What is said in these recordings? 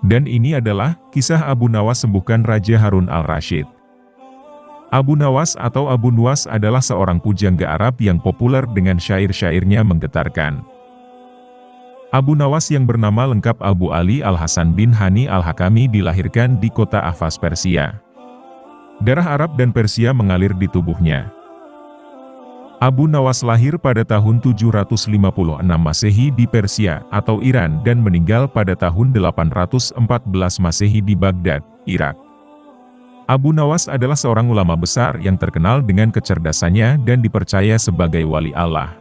Dan ini adalah kisah Abu Nawas sembuhkan Raja Harun al-Rasyid. Abu Nawas atau Abu Nuwas adalah seorang pujangga Arab yang populer dengan syair-syairnya menggetarkan. Abu Nawas yang bernama lengkap Abu Ali al-Hasan bin Hani al-Hakami dilahirkan di kota Ahvaz, Persia. Darah Arab dan Persia mengalir di tubuhnya. Abu Nawas lahir pada tahun 756 Masehi di Persia atau Iran dan meninggal pada tahun 814 Masehi di Baghdad, Irak. Abu Nawas adalah seorang ulama besar yang terkenal dengan kecerdasannya dan dipercaya sebagai wali Allah.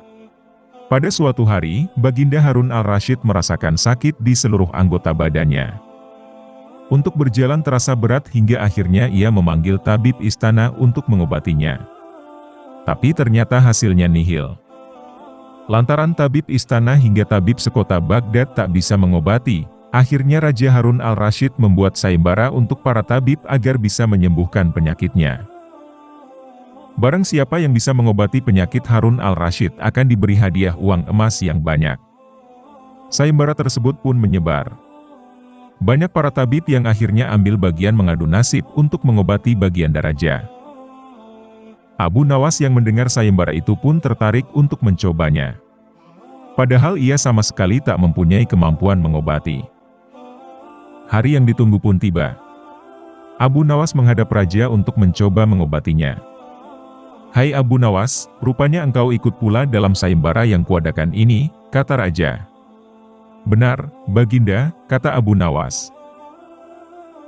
Pada suatu hari, Baginda Harun al-Rasyid merasakan sakit di seluruh anggota badannya. Untuk berjalan terasa berat hingga akhirnya ia memanggil tabib istana untuk mengobatinya. Tapi ternyata hasilnya nihil. Lantaran tabib istana hingga tabib sekota Baghdad tak bisa mengobati, akhirnya Raja Harun al-Rasyid membuat sayembara untuk para tabib agar bisa menyembuhkan penyakitnya. Barang siapa yang bisa mengobati penyakit Harun al-Rasyid akan diberi hadiah uang emas yang banyak. Sayembara tersebut pun menyebar. Banyak para tabib yang akhirnya ambil bagian mengadu nasib untuk mengobati baginda raja. Abu Nawas yang mendengar sayembara itu pun tertarik untuk mencobanya. Padahal ia sama sekali tak mempunyai kemampuan mengobati. Hari yang ditunggu pun tiba. Abu Nawas menghadap raja untuk mencoba mengobatinya. "Hai Abu Nawas, rupanya engkau ikut pula dalam sayembara yang kuadakan ini," kata raja. "Benar, Baginda," kata Abu Nawas.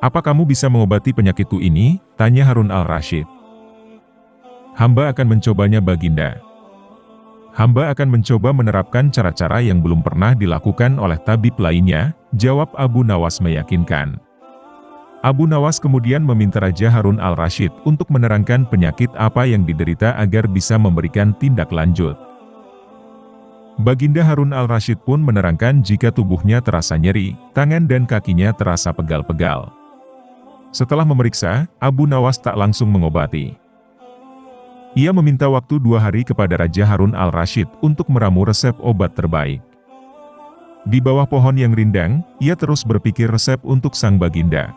"Apa kamu bisa mengobati penyakitku ini?" tanya Harun al-Rasyid. "Hamba akan mencobanya Baginda. Hamba akan mencoba menerapkan cara-cara yang belum pernah dilakukan oleh tabib lainnya," jawab Abu Nawas meyakinkan. Abu Nawas kemudian meminta Raja Harun al-Rasyid untuk menerangkan penyakit apa yang diderita agar bisa memberikan tindak lanjut. Baginda Harun al-Rasyid pun menerangkan jika tubuhnya terasa nyeri, tangan dan kakinya terasa pegal-pegal. Setelah memeriksa, Abu Nawas tak langsung mengobati. Ia meminta waktu 2 hari kepada Raja Harun al-Rasyid untuk meramu resep obat terbaik. Di bawah pohon yang rindang, ia terus berpikir resep untuk sang baginda.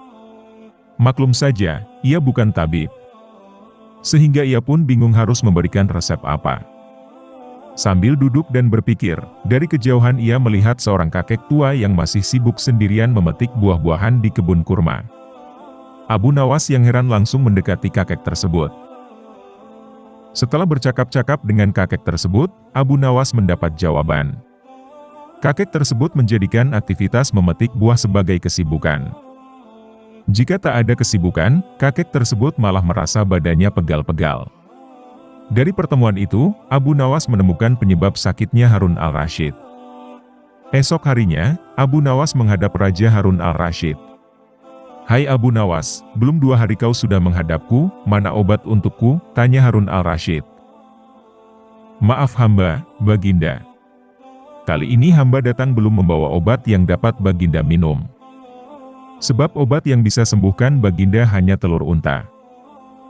Maklum saja, ia bukan tabib. Sehingga ia pun bingung harus memberikan resep apa. Sambil duduk dan berpikir, dari kejauhan ia melihat seorang kakek tua yang masih sibuk sendirian memetik buah-buahan di kebun kurma. Abu Nawas yang heran langsung mendekati kakek tersebut. Setelah bercakap-cakap dengan kakek tersebut, Abu Nawas mendapat jawaban. Kakek tersebut menjadikan aktivitas memetik buah sebagai kesibukan. Jika tak ada kesibukan, kakek tersebut malah merasa badannya pegal-pegal. Dari pertemuan itu, Abu Nawas menemukan penyebab sakitnya Harun al-Rasyid. Esok harinya, Abu Nawas menghadap Raja Harun al-Rasyid. "Hai Abu Nawas, belum 2 hari kau sudah menghadapku, mana obat untukku?" tanya Harun al-Rasyid. "Maaf hamba, Baginda. Kali ini hamba datang belum membawa obat yang dapat Baginda minum. Sebab obat yang bisa sembuhkan Baginda hanya telur unta.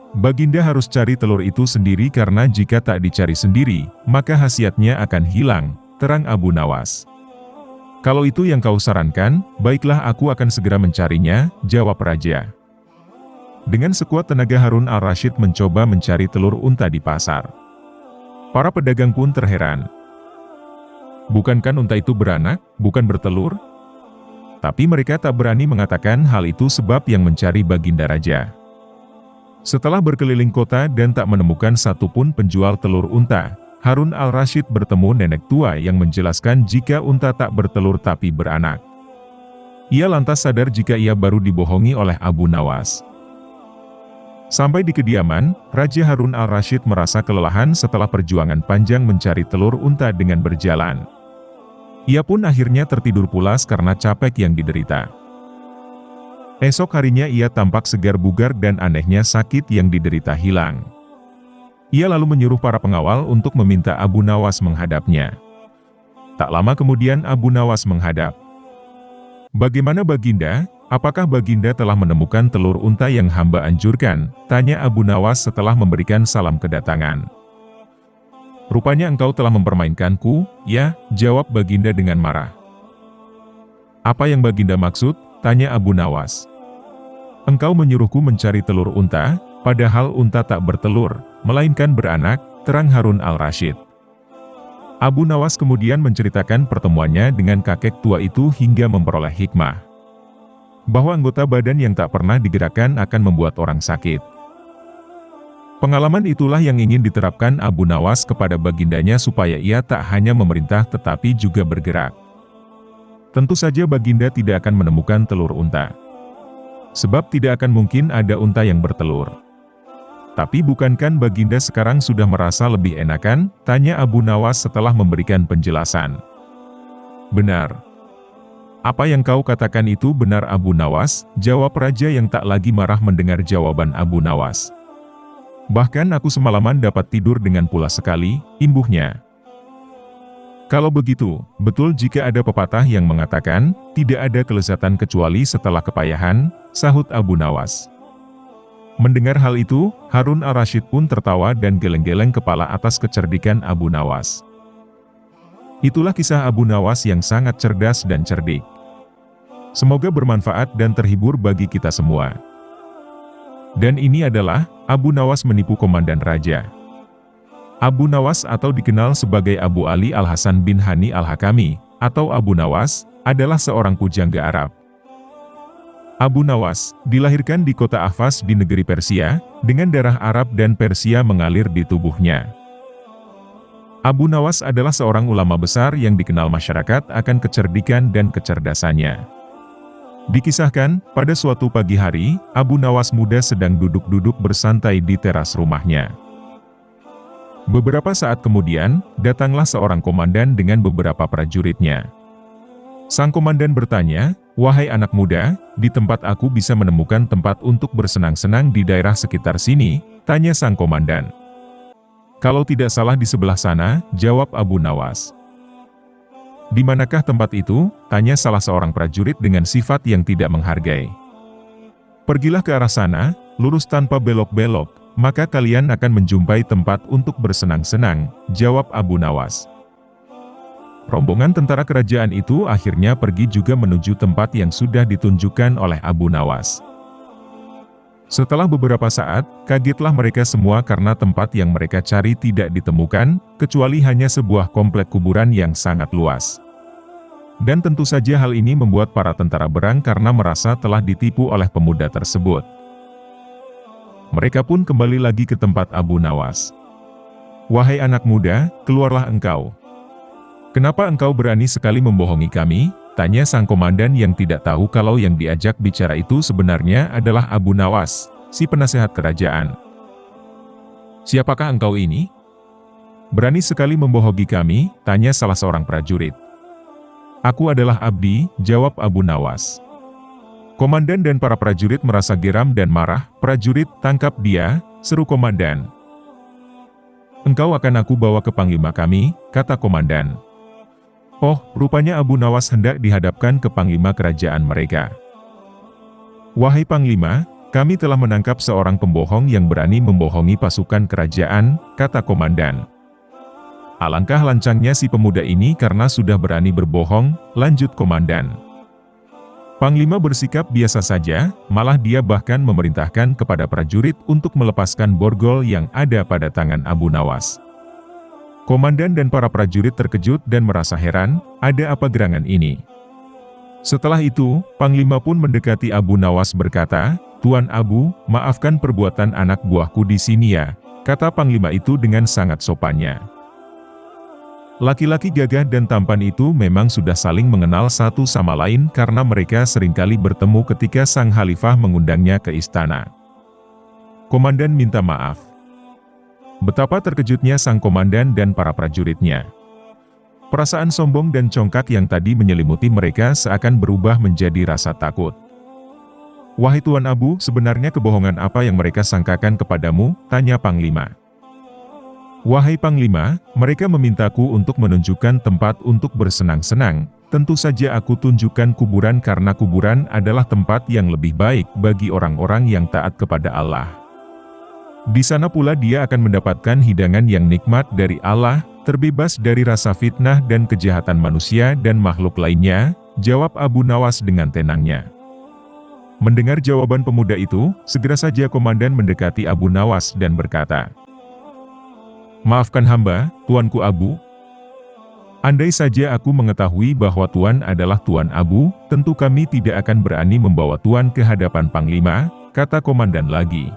Baginda harus cari telur itu sendiri karena jika tak dicari sendiri, maka khasiatnya akan hilang," terang Abu Nawas. "Kalau itu yang kau sarankan, baiklah aku akan segera mencarinya," jawab raja. Dengan sekuat tenaga Harun al-Rasyid mencoba mencari telur unta di pasar. Para pedagang pun terheran. Bukankah unta itu beranak, bukan bertelur? Tapi mereka tak berani mengatakan hal itu sebab yang mencari baginda raja. Setelah berkeliling kota dan tak menemukan satupun penjual telur unta, Harun al-Rasyid bertemu nenek tua yang menjelaskan jika unta tak bertelur tapi beranak. Ia lantas sadar jika ia baru dibohongi oleh Abu Nawas. Sampai di kediaman, Raja Harun al-Rasyid merasa kelelahan setelah perjuangan panjang mencari telur unta dengan berjalan. Ia pun akhirnya tertidur pulas karena capek yang diderita. Esok harinya ia tampak segar bugar dan anehnya sakit yang diderita hilang. Ia lalu menyuruh para pengawal untuk meminta Abu Nawas menghadapnya. Tak lama kemudian Abu Nawas menghadap. "Bagaimana Baginda? Apakah Baginda telah menemukan telur unta yang hamba anjurkan?" tanya Abu Nawas setelah memberikan salam kedatangan. "Rupanya engkau telah mempermainkanku, ya," jawab Baginda dengan marah. "Apa yang Baginda maksud?" Tanya Abu Nawas. Engkau menyuruhku mencari telur unta, padahal unta tak bertelur, melainkan beranak, terang Harun al-Rasyid. Abu Nawas kemudian menceritakan pertemuannya dengan kakek tua itu hingga memperoleh hikmah bahwa anggota badan yang tak pernah digerakkan akan membuat orang sakit. Pengalaman itulah yang ingin diterapkan Abu Nawas kepada bagindanya supaya ia tak hanya memerintah tetapi juga bergerak. Tentu saja baginda tidak akan menemukan telur unta. Sebab tidak akan mungkin ada unta yang bertelur. Tapi bukankah baginda sekarang sudah merasa lebih enakan? Tanya Abu Nawas setelah memberikan penjelasan. Benar. Apa yang kau katakan itu benar Abu Nawas, jawab raja yang tak lagi marah mendengar jawaban Abu Nawas. Bahkan aku semalaman dapat tidur dengan pulas sekali, imbuhnya. Kalau begitu, betul jika ada pepatah yang mengatakan, tidak ada kelezatan kecuali setelah kepayahan, sahut Abu Nawas. Mendengar hal itu, Harun al-Rasyid pun tertawa dan geleng-geleng kepala atas kecerdikan Abu Nawas. Itulah kisah Abu Nawas yang sangat cerdas dan cerdik. Semoga bermanfaat dan terhibur bagi kita semua. Dan ini adalah, Abu Nawas menipu komandan raja. Abu Nawas atau dikenal sebagai Abu Ali al-Hasan bin Hani al-Hakami, atau Abu Nawas, adalah seorang pujangga Arab. Abu Nawas, dilahirkan di kota Ahvaz di negeri Persia, dengan darah Arab dan Persia mengalir di tubuhnya. Abu Nawas adalah seorang ulama besar yang dikenal masyarakat akan kecerdikan dan kecerdasannya. Dikisahkan, pada suatu pagi hari, Abu Nawas muda sedang duduk-duduk bersantai di teras rumahnya. Beberapa saat kemudian, datanglah seorang komandan dengan beberapa prajuritnya. Sang komandan bertanya, "Wahai anak muda, di tempat aku bisa menemukan tempat untuk bersenang-senang di daerah sekitar sini?" tanya sang komandan. "Kalau tidak salah di sebelah sana," jawab Abu Nawas. "Di manakah tempat itu?" tanya salah seorang prajurit dengan sifat yang tidak menghargai. "Pergilah ke arah sana, lurus tanpa belok-belok, maka kalian akan menjumpai tempat untuk bersenang-senang," jawab Abu Nawas. Rombongan tentara kerajaan itu akhirnya pergi juga menuju tempat yang sudah ditunjukkan oleh Abu Nawas. Setelah beberapa saat, kagetlah mereka semua karena tempat yang mereka cari tidak ditemukan, kecuali hanya sebuah komplek kuburan yang sangat luas. Dan tentu saja hal ini membuat para tentara berang karena merasa telah ditipu oleh pemuda tersebut. Mereka pun kembali lagi ke tempat Abu Nawas. "Wahai anak muda, keluarlah engkau. Kenapa engkau berani sekali membohongi kami?" tanya sang komandan yang tidak tahu kalau yang diajak bicara itu sebenarnya adalah Abu Nawas, si penasehat kerajaan. "Siapakah engkau ini? Berani sekali membohongi kami?" tanya salah seorang prajurit. "Aku adalah Abdi," jawab Abu Nawas. Komandan dan para prajurit merasa geram dan marah. "Prajurit, tangkap dia," seru komandan. "Engkau akan aku bawa ke panglima kami," kata komandan. Oh, rupanya Abu Nawas hendak dihadapkan ke panglima kerajaan mereka. "Wahai panglima, kami telah menangkap seorang pembohong yang berani membohongi pasukan kerajaan," kata komandan. "Alangkah lancangnya si pemuda ini karena sudah berani berbohong," lanjut komandan. Panglima bersikap biasa saja, malah dia bahkan memerintahkan kepada prajurit untuk melepaskan borgol yang ada pada tangan Abu Nawas. Komandan dan para prajurit terkejut dan merasa heran, ada apa gerangan ini? Setelah itu, Panglima pun mendekati Abu Nawas berkata, "Tuan Abu, maafkan perbuatan anak buahku di sini ya," kata Panglima itu dengan sangat sopannya. Laki-laki gagah dan tampan itu memang sudah saling mengenal satu sama lain karena mereka seringkali bertemu ketika sang khalifah mengundangnya ke istana. Komandan minta maaf. Betapa terkejutnya sang komandan dan para prajuritnya. Perasaan sombong dan congkak yang tadi menyelimuti mereka seakan berubah menjadi rasa takut. "Wahai Tuan Abu, sebenarnya kebohongan apa yang mereka sangkakan kepadamu?" tanya Panglima. "Wahai Panglima, mereka memintaku untuk menunjukkan tempat untuk bersenang-senang. Tentu saja aku tunjukkan kuburan karena kuburan adalah tempat yang lebih baik bagi orang-orang yang taat kepada Allah. Di sana pula dia akan mendapatkan hidangan yang nikmat dari Allah, terbebas dari rasa fitnah dan kejahatan manusia dan makhluk lainnya," jawab Abu Nawas dengan tenangnya. Mendengar jawaban pemuda itu, segera saja komandan mendekati Abu Nawas dan berkata, "Maafkan hamba, Tuanku Abu. Andai saja aku mengetahui bahwa Tuan adalah Tuan Abu, tentu kami tidak akan berani membawa Tuan ke hadapan Panglima," kata komandan lagi.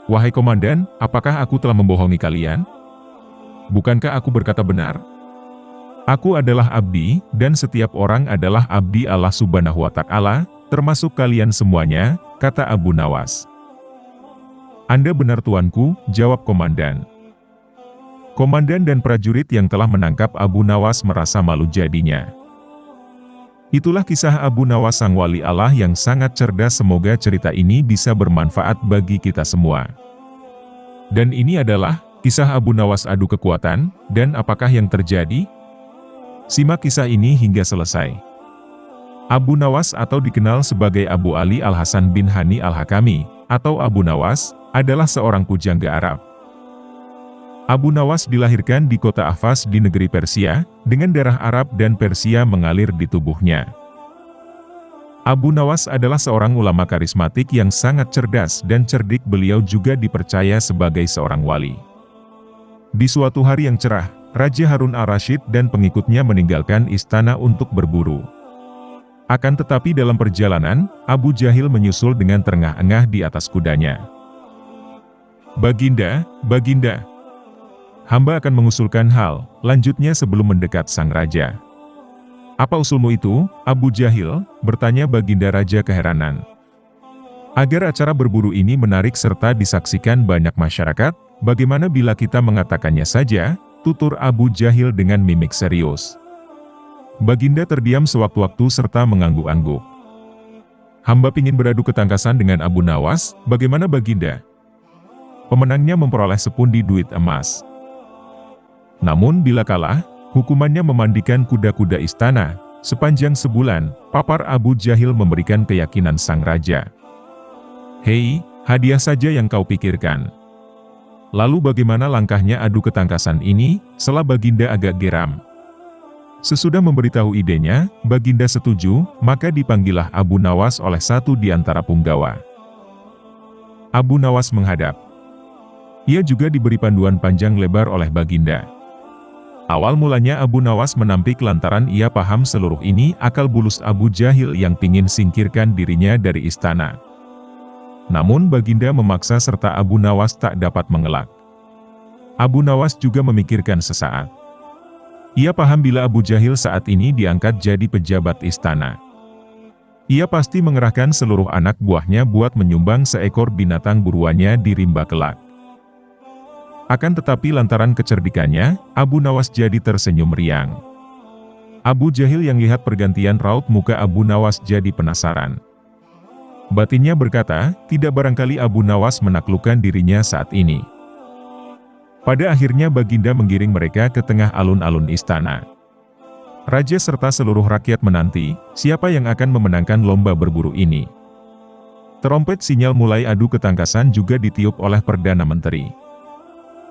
"Wahai komandan, apakah aku telah membohongi kalian? Bukankah aku berkata benar? Aku adalah abdi, dan setiap orang adalah abdi Allah Subhanahu wa Ta'ala, termasuk kalian semuanya," kata Abu Nawas. "Anda benar tuanku," jawab komandan. Komandan dan prajurit yang telah menangkap Abu Nawas merasa malu jadinya. Itulah kisah Abu Nawas sang wali Allah yang sangat cerdas. Semoga cerita ini bisa bermanfaat bagi kita semua. Dan ini adalah kisah Abu Nawas adu kekuatan, dan apakah yang terjadi? Simak kisah ini hingga selesai. Abu Nawas atau dikenal sebagai Abu Ali Al-Hasan bin Hani Al-Hakami, atau Abu Nawas, adalah seorang pujangga Arab. Abu Nawas dilahirkan di kota Ahvaz di negeri Persia, dengan darah Arab dan Persia mengalir di tubuhnya. Abu Nawas adalah seorang ulama karismatik yang sangat cerdas dan cerdik. Beliau juga dipercaya sebagai seorang wali. Di suatu hari yang cerah, Raja Harun al-Rasyid dan pengikutnya meninggalkan istana untuk berburu. Akan tetapi dalam perjalanan, Abu Jahil menyusul dengan terengah-engah di atas kudanya. "Baginda, Baginda, hamba akan mengusulkan hal," lanjutnya sebelum mendekat sang raja. "Apa usulmu itu, Abu Jahil?" bertanya Baginda Raja keheranan. "Agar acara berburu ini menarik serta disaksikan banyak masyarakat, bagaimana bila kita mengatakannya saja?" tutur Abu Jahil dengan mimik serius. Baginda terdiam sewaktu-waktu serta mengangguk-angguk. "Hamba ingin beradu ketangkasan dengan Abu Nawas, bagaimana Baginda? Pemenangnya memperoleh sepundi duit emas. Namun bila kalah, hukumannya memandikan kuda-kuda istana, sepanjang sebulan," papar Abu Jahil memberikan keyakinan sang raja. "Hei, hadiah saja yang kau pikirkan. Lalu bagaimana langkahnya adu ketangkasan ini?" sela Baginda agak geram. Sesudah memberitahu idenya, Baginda setuju, maka dipanggillah Abu Nawas oleh satu di antara punggawa. Abu Nawas menghadap. Ia juga diberi panduan panjang lebar oleh Baginda. Awal mulanya Abu Nawas menampik lantaran ia paham seluruh ini akal bulus Abu Jahil yang pingin singkirkan dirinya dari istana. Namun Baginda memaksa serta Abu Nawas tak dapat mengelak. Abu Nawas juga memikirkan sesaat. Ia paham bila Abu Jahil saat ini diangkat jadi pejabat istana. Ia pasti mengerahkan seluruh anak buahnya buat menyumbang seekor binatang buruannya di rimba kelak. Akan tetapi lantaran kecerdikannya, Abu Nawas jadi tersenyum riang. Abu Jahil yang lihat pergantian raut muka Abu Nawas jadi penasaran. Batinnya berkata, tidak barangkali Abu Nawas menaklukkan dirinya saat ini. Pada akhirnya Baginda menggiring mereka ke tengah alun-alun istana. Raja serta seluruh rakyat menanti, siapa yang akan memenangkan lomba berburu ini. Terompet sinyal mulai adu ketangkasan juga ditiup oleh Perdana Menteri.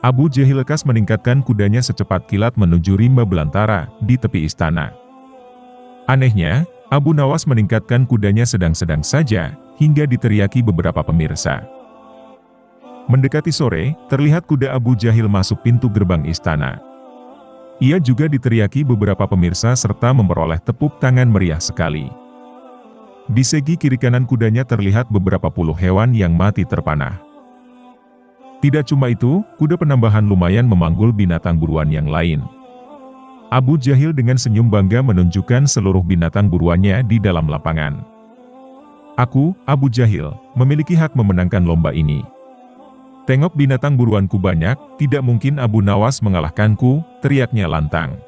Abu Jahil lekas meningkatkan kudanya secepat kilat menuju rimba belantara di tepi istana. Anehnya, Abu Nawas meningkatkan kudanya sedang-sedang saja, hingga diteriaki beberapa pemirsa. Mendekati sore, terlihat kuda Abu Jahil masuk pintu gerbang istana. Ia juga diteriaki beberapa pemirsa serta memperoleh tepuk tangan meriah sekali. Di segi kiri kanan kudanya terlihat beberapa puluh hewan yang mati terpanah. Tidak cuma itu, kuda penambahan lumayan memanggul binatang buruan yang lain. Abu Jahil dengan senyum bangga menunjukkan seluruh binatang buruannya di dalam lapangan. "Aku, Abu Jahil, memiliki hak memenangkan lomba ini. Tengok binatang buruanku banyak, tidak mungkin Abu Nawas mengalahkanku," teriaknya lantang.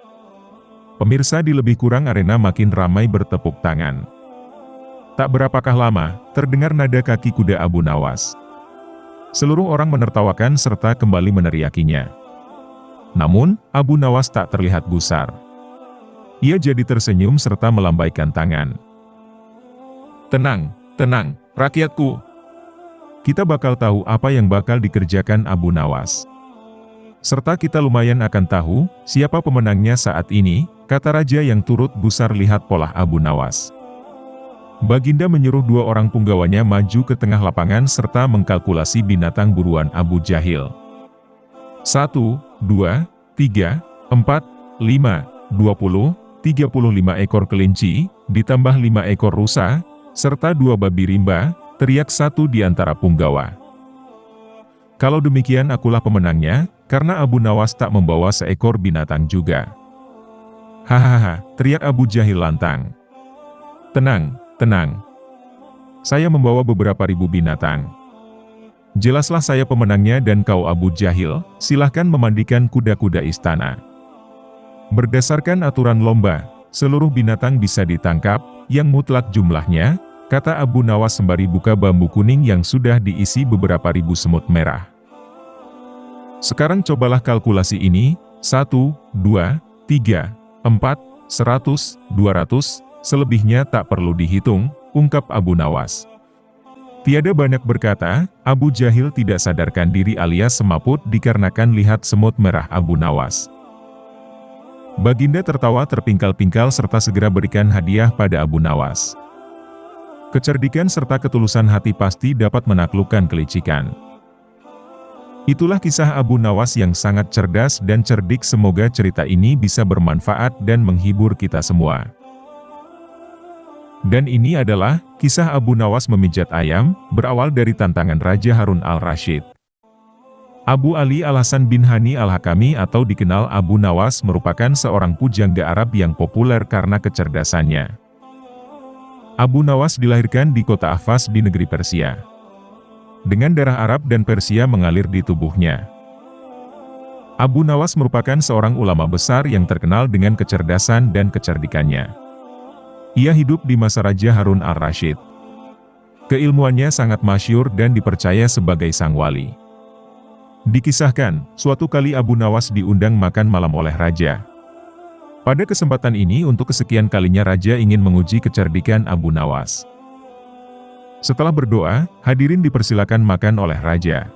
Pemirsa di lebih kurang arena makin ramai bertepuk tangan. Tak berapakah lama, terdengar nada kaki kuda Abu Nawas. Seluruh orang menertawakan serta kembali meneriakinya. Namun, Abu Nawas tak terlihat gusar. Ia jadi tersenyum serta melambaikan tangan. "Tenang, tenang, rakyatku. Kita bakal tahu apa yang bakal dikerjakan Abu Nawas. Serta kita lumayan akan tahu, siapa pemenangnya saat ini," kata raja yang turut gusar lihat pola Abu Nawas. Baginda menyuruh 2 orang punggawanya maju ke tengah lapangan serta mengkalkulasi binatang buruan Abu Jahil. 1, 2, 3, 4, 5, 20, 35 ekor kelinci, ditambah 5 ekor rusa, serta 2 babi rimba, teriak satu di antara punggawa. Kalau demikian akulah pemenangnya, karena Abu Nawas tak membawa seekor binatang juga. Hahaha, teriak Abu Jahil lantang. Tenang, tenang. Saya membawa beberapa ribu binatang. Jelaslah saya pemenangnya dan kau Abu Jahil, silahkan memandikan kuda-kuda istana. Berdasarkan aturan lomba, seluruh binatang bisa ditangkap, yang mutlak jumlahnya, kata Abu Nawas sembari buka bambu kuning yang sudah diisi beberapa ribu semut merah. Sekarang cobalah kalkulasi ini, 1, 2, 3, 4, 100, 200, selebihnya tak perlu dihitung, ungkap Abu Nawas. Tiada banyak berkata, Abu Jahil tidak sadarkan diri alias semaput dikarenakan lihat semut merah Abu Nawas. Baginda tertawa terpingkal-pingkal serta segera berikan hadiah pada Abu Nawas. Kecerdikan serta ketulusan hati pasti dapat menaklukkan kelicikan. Itulah kisah Abu Nawas yang sangat cerdas dan cerdik. Semoga cerita ini bisa bermanfaat dan menghibur kita semua. Dan ini adalah kisah Abu Nawas memijat ayam, berawal dari tantangan Raja Harun al-Rasyid. Abu Ali Al-Hasan bin Hani Al-Hakami atau dikenal Abu Nawas merupakan seorang pujangga Arab yang populer karena kecerdasannya. Abu Nawas dilahirkan di kota Ahvaz di negeri Persia. Dengan darah Arab dan Persia mengalir di tubuhnya. Abu Nawas merupakan seorang ulama besar yang terkenal dengan kecerdasan dan kecerdikannya. Ia hidup di masa Raja Harun al-Rasyid. Keilmuannya sangat masyhur dan dipercaya sebagai sang wali. Dikisahkan, suatu kali Abu Nawas diundang makan malam oleh raja. Pada kesempatan ini untuk kesekian kalinya raja ingin menguji kecerdikan Abu Nawas. Setelah berdoa, hadirin dipersilakan makan oleh raja.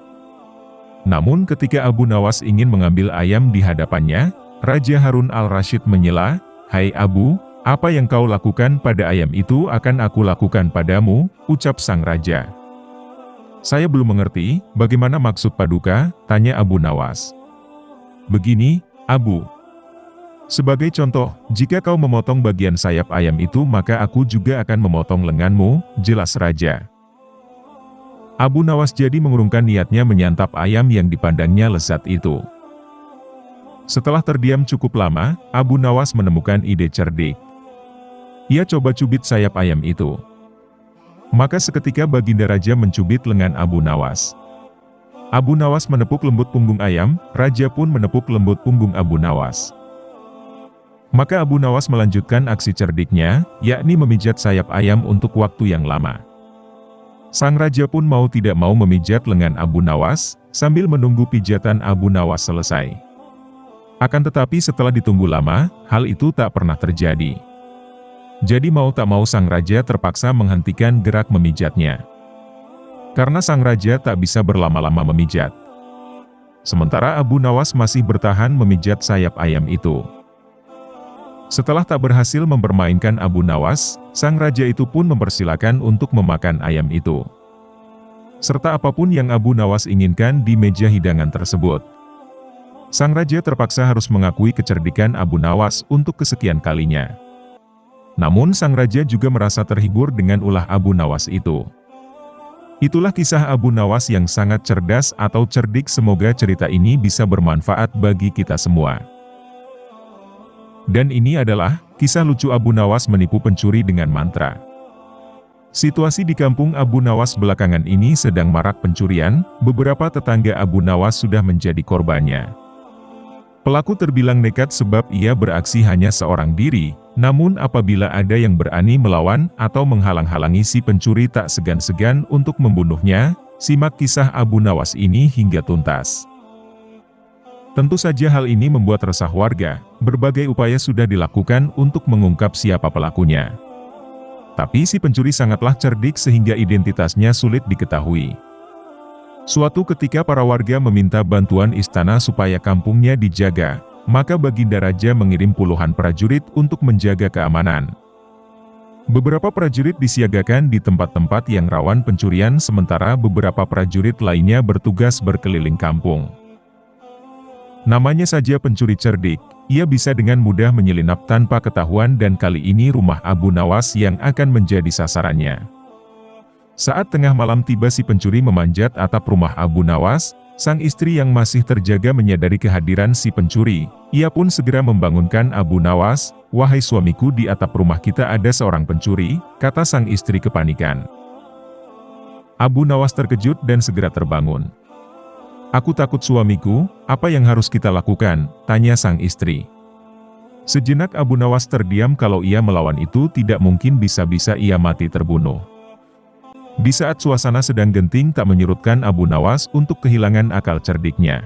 Namun ketika Abu Nawas ingin mengambil ayam di hadapannya, Raja Harun al-Rasyid menyela, "Hai Abu, apa yang kau lakukan pada ayam itu akan aku lakukan padamu," ucap sang raja. "Saya belum mengerti, bagaimana maksud paduka?" tanya Abu Nawas. "Begini, Abu. Sebagai contoh, jika kau memotong bagian sayap ayam itu maka aku juga akan memotong lenganmu," jelas raja. Abu Nawas jadi mengurungkan niatnya menyantap ayam yang dipandangnya lezat itu. Setelah terdiam cukup lama, Abu Nawas menemukan ide cerdik. Ia coba cubit sayap ayam itu. Maka seketika baginda raja mencubit lengan Abu Nawas. Abu Nawas menepuk lembut punggung ayam, raja pun menepuk lembut punggung Abu Nawas. Maka Abu Nawas melanjutkan aksi cerdiknya, yakni memijat sayap ayam untuk waktu yang lama. Sang raja pun mau tidak mau memijat lengan Abu Nawas, sambil menunggu pijatan Abu Nawas selesai. Akan tetapi setelah ditunggu lama, hal itu tak pernah terjadi. Jadi mau tak mau sang raja terpaksa menghentikan gerak memijatnya. Karena sang raja tak bisa berlama-lama memijat. Sementara Abu Nawas masih bertahan memijat sayap ayam itu. Setelah tak berhasil mempermainkan Abu Nawas, sang raja itu pun mempersilakan untuk memakan ayam itu. Serta apapun yang Abu Nawas inginkan di meja hidangan tersebut. Sang raja terpaksa harus mengakui kecerdikan Abu Nawas untuk kesekian kalinya. Namun sang raja juga merasa terhibur dengan ulah Abu Nawas itu. Itulah kisah Abu Nawas yang sangat cerdas atau cerdik. Semoga cerita ini bisa bermanfaat bagi kita semua. Dan ini adalah kisah lucu Abu Nawas menipu pencuri dengan mantra. Situasi di kampung Abu Nawas belakangan ini sedang marak pencurian, beberapa tetangga Abu Nawas sudah menjadi korbannya. Pelaku terbilang nekat sebab ia beraksi hanya seorang diri, namun apabila ada yang berani melawan atau menghalang-halangi si pencuri tak segan-segan untuk membunuhnya. Simak kisah Abu Nawas ini hingga tuntas. Tentu saja hal ini membuat resah warga, berbagai upaya sudah dilakukan untuk mengungkap siapa pelakunya. Tapi si pencuri sangatlah cerdik sehingga identitasnya sulit diketahui. Suatu ketika para warga meminta bantuan istana supaya kampungnya dijaga, maka baginda raja mengirim puluhan prajurit untuk menjaga keamanan. Beberapa prajurit disiagakan di tempat-tempat yang rawan pencurian sementara beberapa prajurit lainnya bertugas berkeliling kampung. Namanya saja pencuri cerdik, ia bisa dengan mudah menyelinap tanpa ketahuan dan kali ini rumah Abu Nawas yang akan menjadi sasarannya. Saat tengah malam tiba si pencuri memanjat atap rumah Abu Nawas, sang istri yang masih terjaga menyadari kehadiran si pencuri, ia pun segera membangunkan Abu Nawas, "Wahai suamiku, di atap rumah kita ada seorang pencuri," kata sang istri kepanikan. Abu Nawas terkejut dan segera terbangun. "Aku takut suamiku, apa yang harus kita lakukan?" tanya sang istri. Sejenak Abu Nawas terdiam, kalau ia melawan itu tidak mungkin, bisa-bisa ia mati terbunuh. Di saat suasana sedang genting tak menyurutkan Abu Nawas untuk kehilangan akal cerdiknya.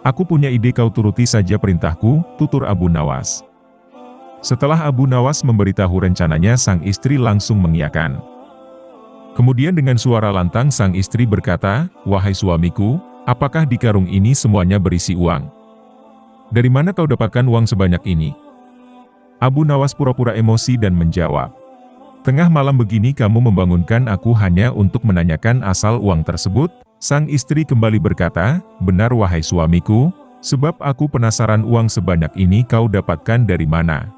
"Aku punya ide, kau turuti saja perintahku," tutur Abu Nawas. Setelah Abu Nawas memberitahu rencananya, sang istri langsung mengiyakan. Kemudian dengan suara lantang sang istri berkata, "Wahai suamiku, apakah di karung ini semuanya berisi uang? Dari mana kau dapatkan uang sebanyak ini?" Abu Nawas pura-pura emosi dan menjawab, "Tengah malam begini kamu membangunkan aku hanya untuk menanyakan asal uang tersebut?" Sang istri kembali berkata, "Benar wahai suamiku, sebab aku penasaran uang sebanyak ini kau dapatkan dari mana?"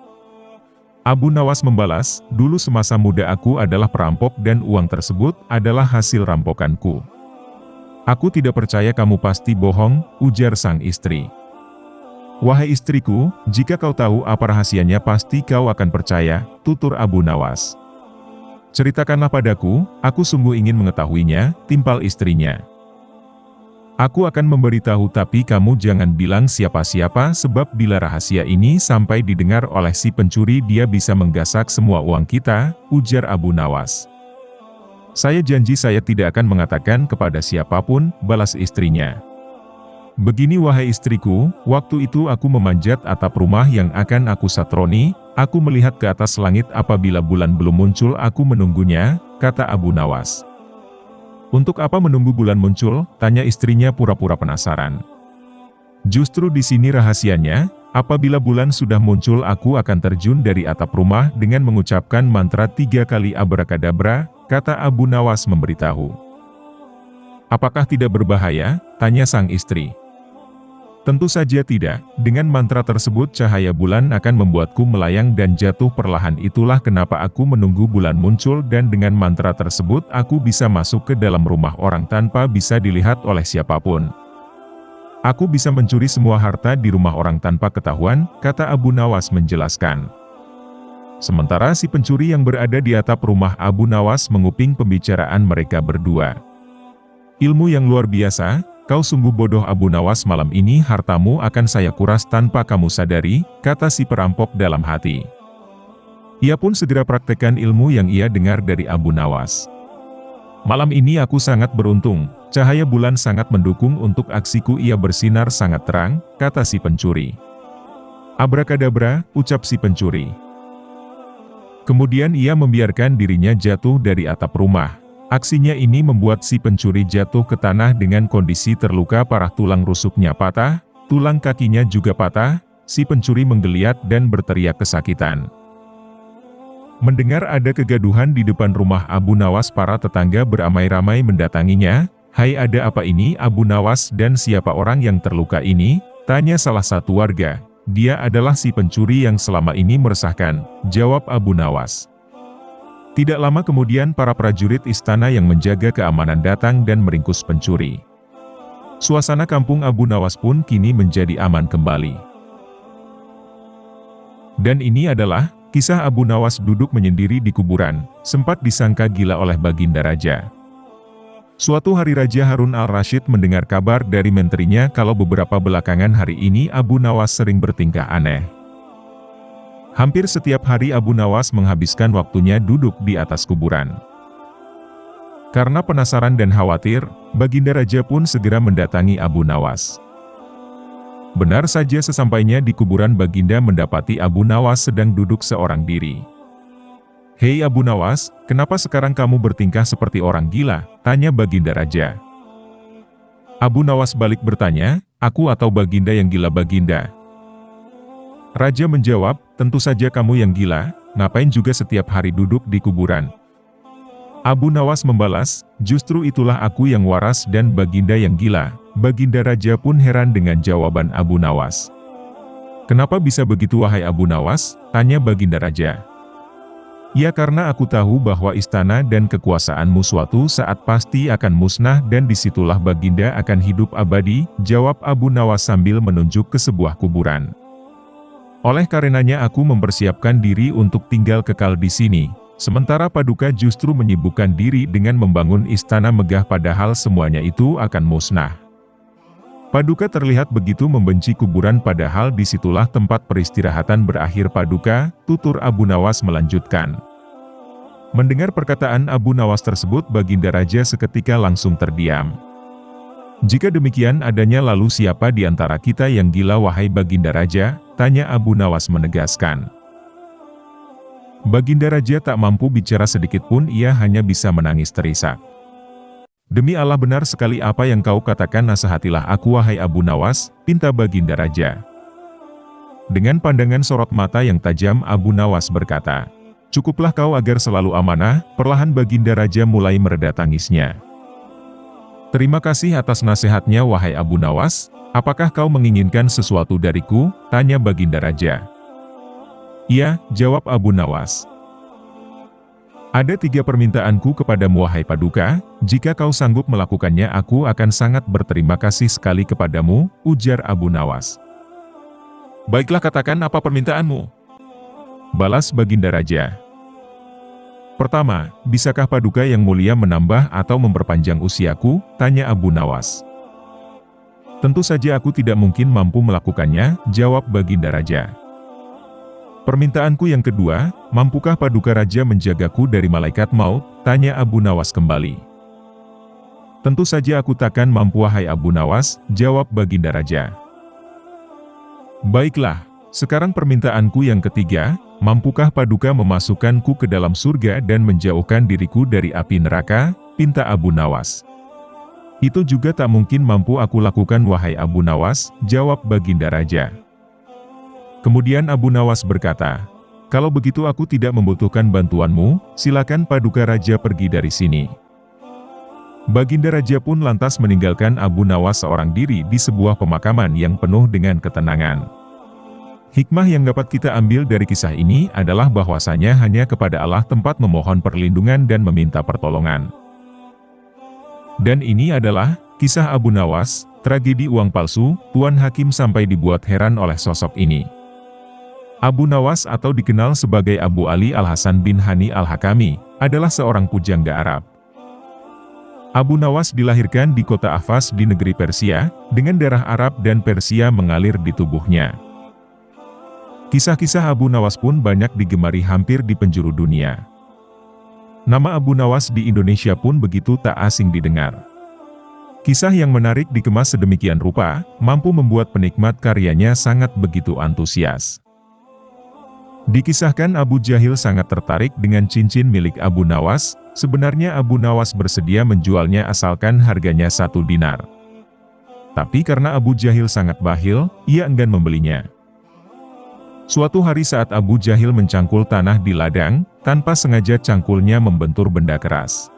Abu Nawas membalas, "Dulu semasa muda aku adalah perampok dan uang tersebut adalah hasil rampokanku." "Aku tidak percaya, kamu pasti bohong," ujar sang istri. "Wahai istriku, jika kau tahu apa rahasianya pasti kau akan percaya," tutur Abu Nawas. "Ceritakanlah padaku, aku sungguh ingin mengetahuinya," timpal istrinya. "Aku akan memberitahu, tapi kamu jangan bilang siapa-siapa sebab bila rahasia ini sampai didengar oleh si pencuri dia bisa menggasak semua uang kita," ujar Abu Nawas. "Saya janji saya tidak akan mengatakan kepada siapapun," balas istrinya. "Begini wahai istriku, waktu itu aku memanjat atap rumah yang akan aku satroni, aku melihat ke atas langit apabila bulan belum muncul aku menunggunya," kata Abu Nawas. "Untuk apa menunggu bulan muncul?" tanya istrinya pura-pura penasaran. "Justru di sini rahasianya, apabila bulan sudah muncul aku akan terjun dari atap rumah dengan mengucapkan mantra 3 kali abrakadabra," kata Abu Nawas memberitahu. "Apakah tidak berbahaya?" tanya sang istri. "Tentu saja tidak, dengan mantra tersebut cahaya bulan akan membuatku melayang dan jatuh perlahan, itulah kenapa aku menunggu bulan muncul dan dengan mantra tersebut aku bisa masuk ke dalam rumah orang tanpa bisa dilihat oleh siapapun. Aku bisa mencuri semua harta di rumah orang tanpa ketahuan," kata Abu Nawas menjelaskan. Sementara si pencuri yang berada di atap rumah Abu Nawas menguping pembicaraan mereka berdua. "Ilmu yang luar biasa, kau sungguh bodoh Abu Nawas, malam ini hartamu akan saya kuras tanpa kamu sadari," kata si perampok dalam hati. Ia pun segera praktekkan ilmu yang ia dengar dari Abu Nawas. "Malam ini aku sangat beruntung, cahaya bulan sangat mendukung untuk aksiku, ia bersinar sangat terang," kata si pencuri. "Abrakadabra," ucap si pencuri. Kemudian ia membiarkan dirinya jatuh dari atap rumah. Aksinya ini membuat si pencuri jatuh ke tanah dengan kondisi terluka parah, tulang rusuknya patah, tulang kakinya juga patah, si pencuri menggeliat dan berteriak kesakitan. Mendengar ada kegaduhan di depan rumah Abu Nawas, para tetangga beramai-ramai mendatanginya. "Hai, ada apa ini Abu Nawas, dan siapa orang yang terluka ini?" tanya salah satu warga. "Dia adalah si pencuri yang selama ini meresahkan," jawab Abu Nawas. Tidak lama kemudian para prajurit istana yang menjaga keamanan datang dan meringkus pencuri. Suasana kampung Abu Nawas pun kini menjadi aman kembali. Dan ini adalah kisah Abu Nawas duduk menyendiri di kuburan, sempat disangka gila oleh Baginda Raja. Suatu hari Raja Harun al-Rasyid mendengar kabar dari menterinya kalau beberapa belakangan hari ini Abu Nawas sering bertingkah aneh. Hampir setiap hari Abu Nawas menghabiskan waktunya duduk di atas kuburan. Karena penasaran dan khawatir, Baginda Raja pun segera mendatangi Abu Nawas. Benar saja sesampainya di kuburan, Baginda mendapati Abu Nawas sedang duduk seorang diri. "Hei Abu Nawas, kenapa sekarang kamu bertingkah seperti orang gila?" tanya Baginda Raja. Abu Nawas balik bertanya, "Aku atau Baginda yang gila Baginda?" Raja menjawab, "Tentu saja kamu yang gila, ngapain juga setiap hari duduk di kuburan?" Abu Nawas membalas, "Justru itulah aku yang waras dan Baginda yang gila." Baginda Raja pun heran dengan jawaban Abu Nawas. "Kenapa bisa begitu wahai Abu Nawas?" tanya Baginda Raja. "Ya karena aku tahu bahwa istana dan kekuasaanmu suatu saat pasti akan musnah dan disitulah Baginda akan hidup abadi," jawab Abu Nawas sambil menunjuk ke sebuah kuburan. "Oleh karenanya aku mempersiapkan diri untuk tinggal kekal di sini. Sementara Paduka justru menyibukkan diri dengan membangun istana megah padahal semuanya itu akan musnah." Paduka terlihat begitu membenci kuburan padahal disitulah tempat peristirahatan berakhir Paduka, tutur Abu Nawas melanjutkan. Mendengar perkataan Abu Nawas tersebut Baginda Raja seketika langsung terdiam. "Jika demikian adanya lalu siapa di antara kita yang gila wahai Baginda Raja?" tanya Abu Nawas menegaskan. Baginda Raja tak mampu bicara sedikit pun, ia hanya bisa menangis terisak. "Demi Allah benar sekali apa yang kau katakan, nasihatilah aku wahai Abu Nawas," pinta Baginda Raja. Dengan pandangan sorot mata yang tajam Abu Nawas berkata, "Cukuplah kau agar selalu amanah." Perlahan Baginda Raja mulai mereda tangisnya. "Terima kasih atas nasihatnya wahai Abu Nawas, apakah kau menginginkan sesuatu dariku?" tanya Baginda Raja. "Iya," jawab Abu Nawas. "Ada 3 permintaanku kepadamu wahai Paduka, jika kau sanggup melakukannya aku akan sangat berterima kasih sekali kepadamu," ujar Abu Nawas. "Baiklah katakan apa permintaanmu?" balas Baginda Raja. "Pertama, bisakah Paduka yang mulia menambah atau memperpanjang usiaku?" tanya Abu Nawas. "Tentu saja aku tidak mungkin mampu melakukannya," jawab Baginda Raja. "Permintaanku yang kedua, mampukah Paduka Raja menjagaku dari malaikat maut?" tanya Abu Nawas kembali. "Tentu saja aku takkan mampu wahai Abu Nawas," jawab Baginda Raja. "Baiklah, sekarang permintaanku yang ketiga, mampukah Paduka memasukkanku ke dalam surga dan menjauhkan diriku dari api neraka?" pinta Abu Nawas. "Itu juga tak mungkin mampu aku lakukan wahai Abu Nawas," jawab Baginda Raja. Kemudian Abu Nawas berkata, "Kalau begitu aku tidak membutuhkan bantuanmu, silakan Paduka Raja pergi dari sini." Baginda Raja pun lantas meninggalkan Abu Nawas seorang diri di sebuah pemakaman yang penuh dengan ketenangan. Hikmah yang dapat kita ambil dari kisah ini adalah bahwasanya hanya kepada Allah tempat memohon perlindungan dan meminta pertolongan. Dan ini adalah kisah Abu Nawas, tragedi uang palsu. Tuan Hakim sampai dibuat heran oleh sosok ini. Abu Nawas atau dikenal sebagai Abu Ali Al-Hasan bin Hani Al-Hakami, adalah seorang pujangga Arab. Abu Nawas dilahirkan di kota Ahvaz di negeri Persia, dengan darah Arab dan Persia mengalir di tubuhnya. Kisah-kisah Abu Nawas pun banyak digemari hampir di penjuru dunia. Nama Abu Nawas di Indonesia pun begitu tak asing didengar. Kisah yang menarik dikemas sedemikian rupa, mampu membuat penikmat karyanya sangat begitu antusias. Dikisahkan Abu Jahil sangat tertarik dengan cincin milik Abu Nawas. Sebenarnya Abu Nawas bersedia menjualnya asalkan harganya 1 dinar. Tapi karena Abu Jahil sangat bakhil, ia enggan membelinya. Suatu hari saat Abu Jahil mencangkul tanah di ladang, tanpa sengaja cangkulnya membentur benda keras.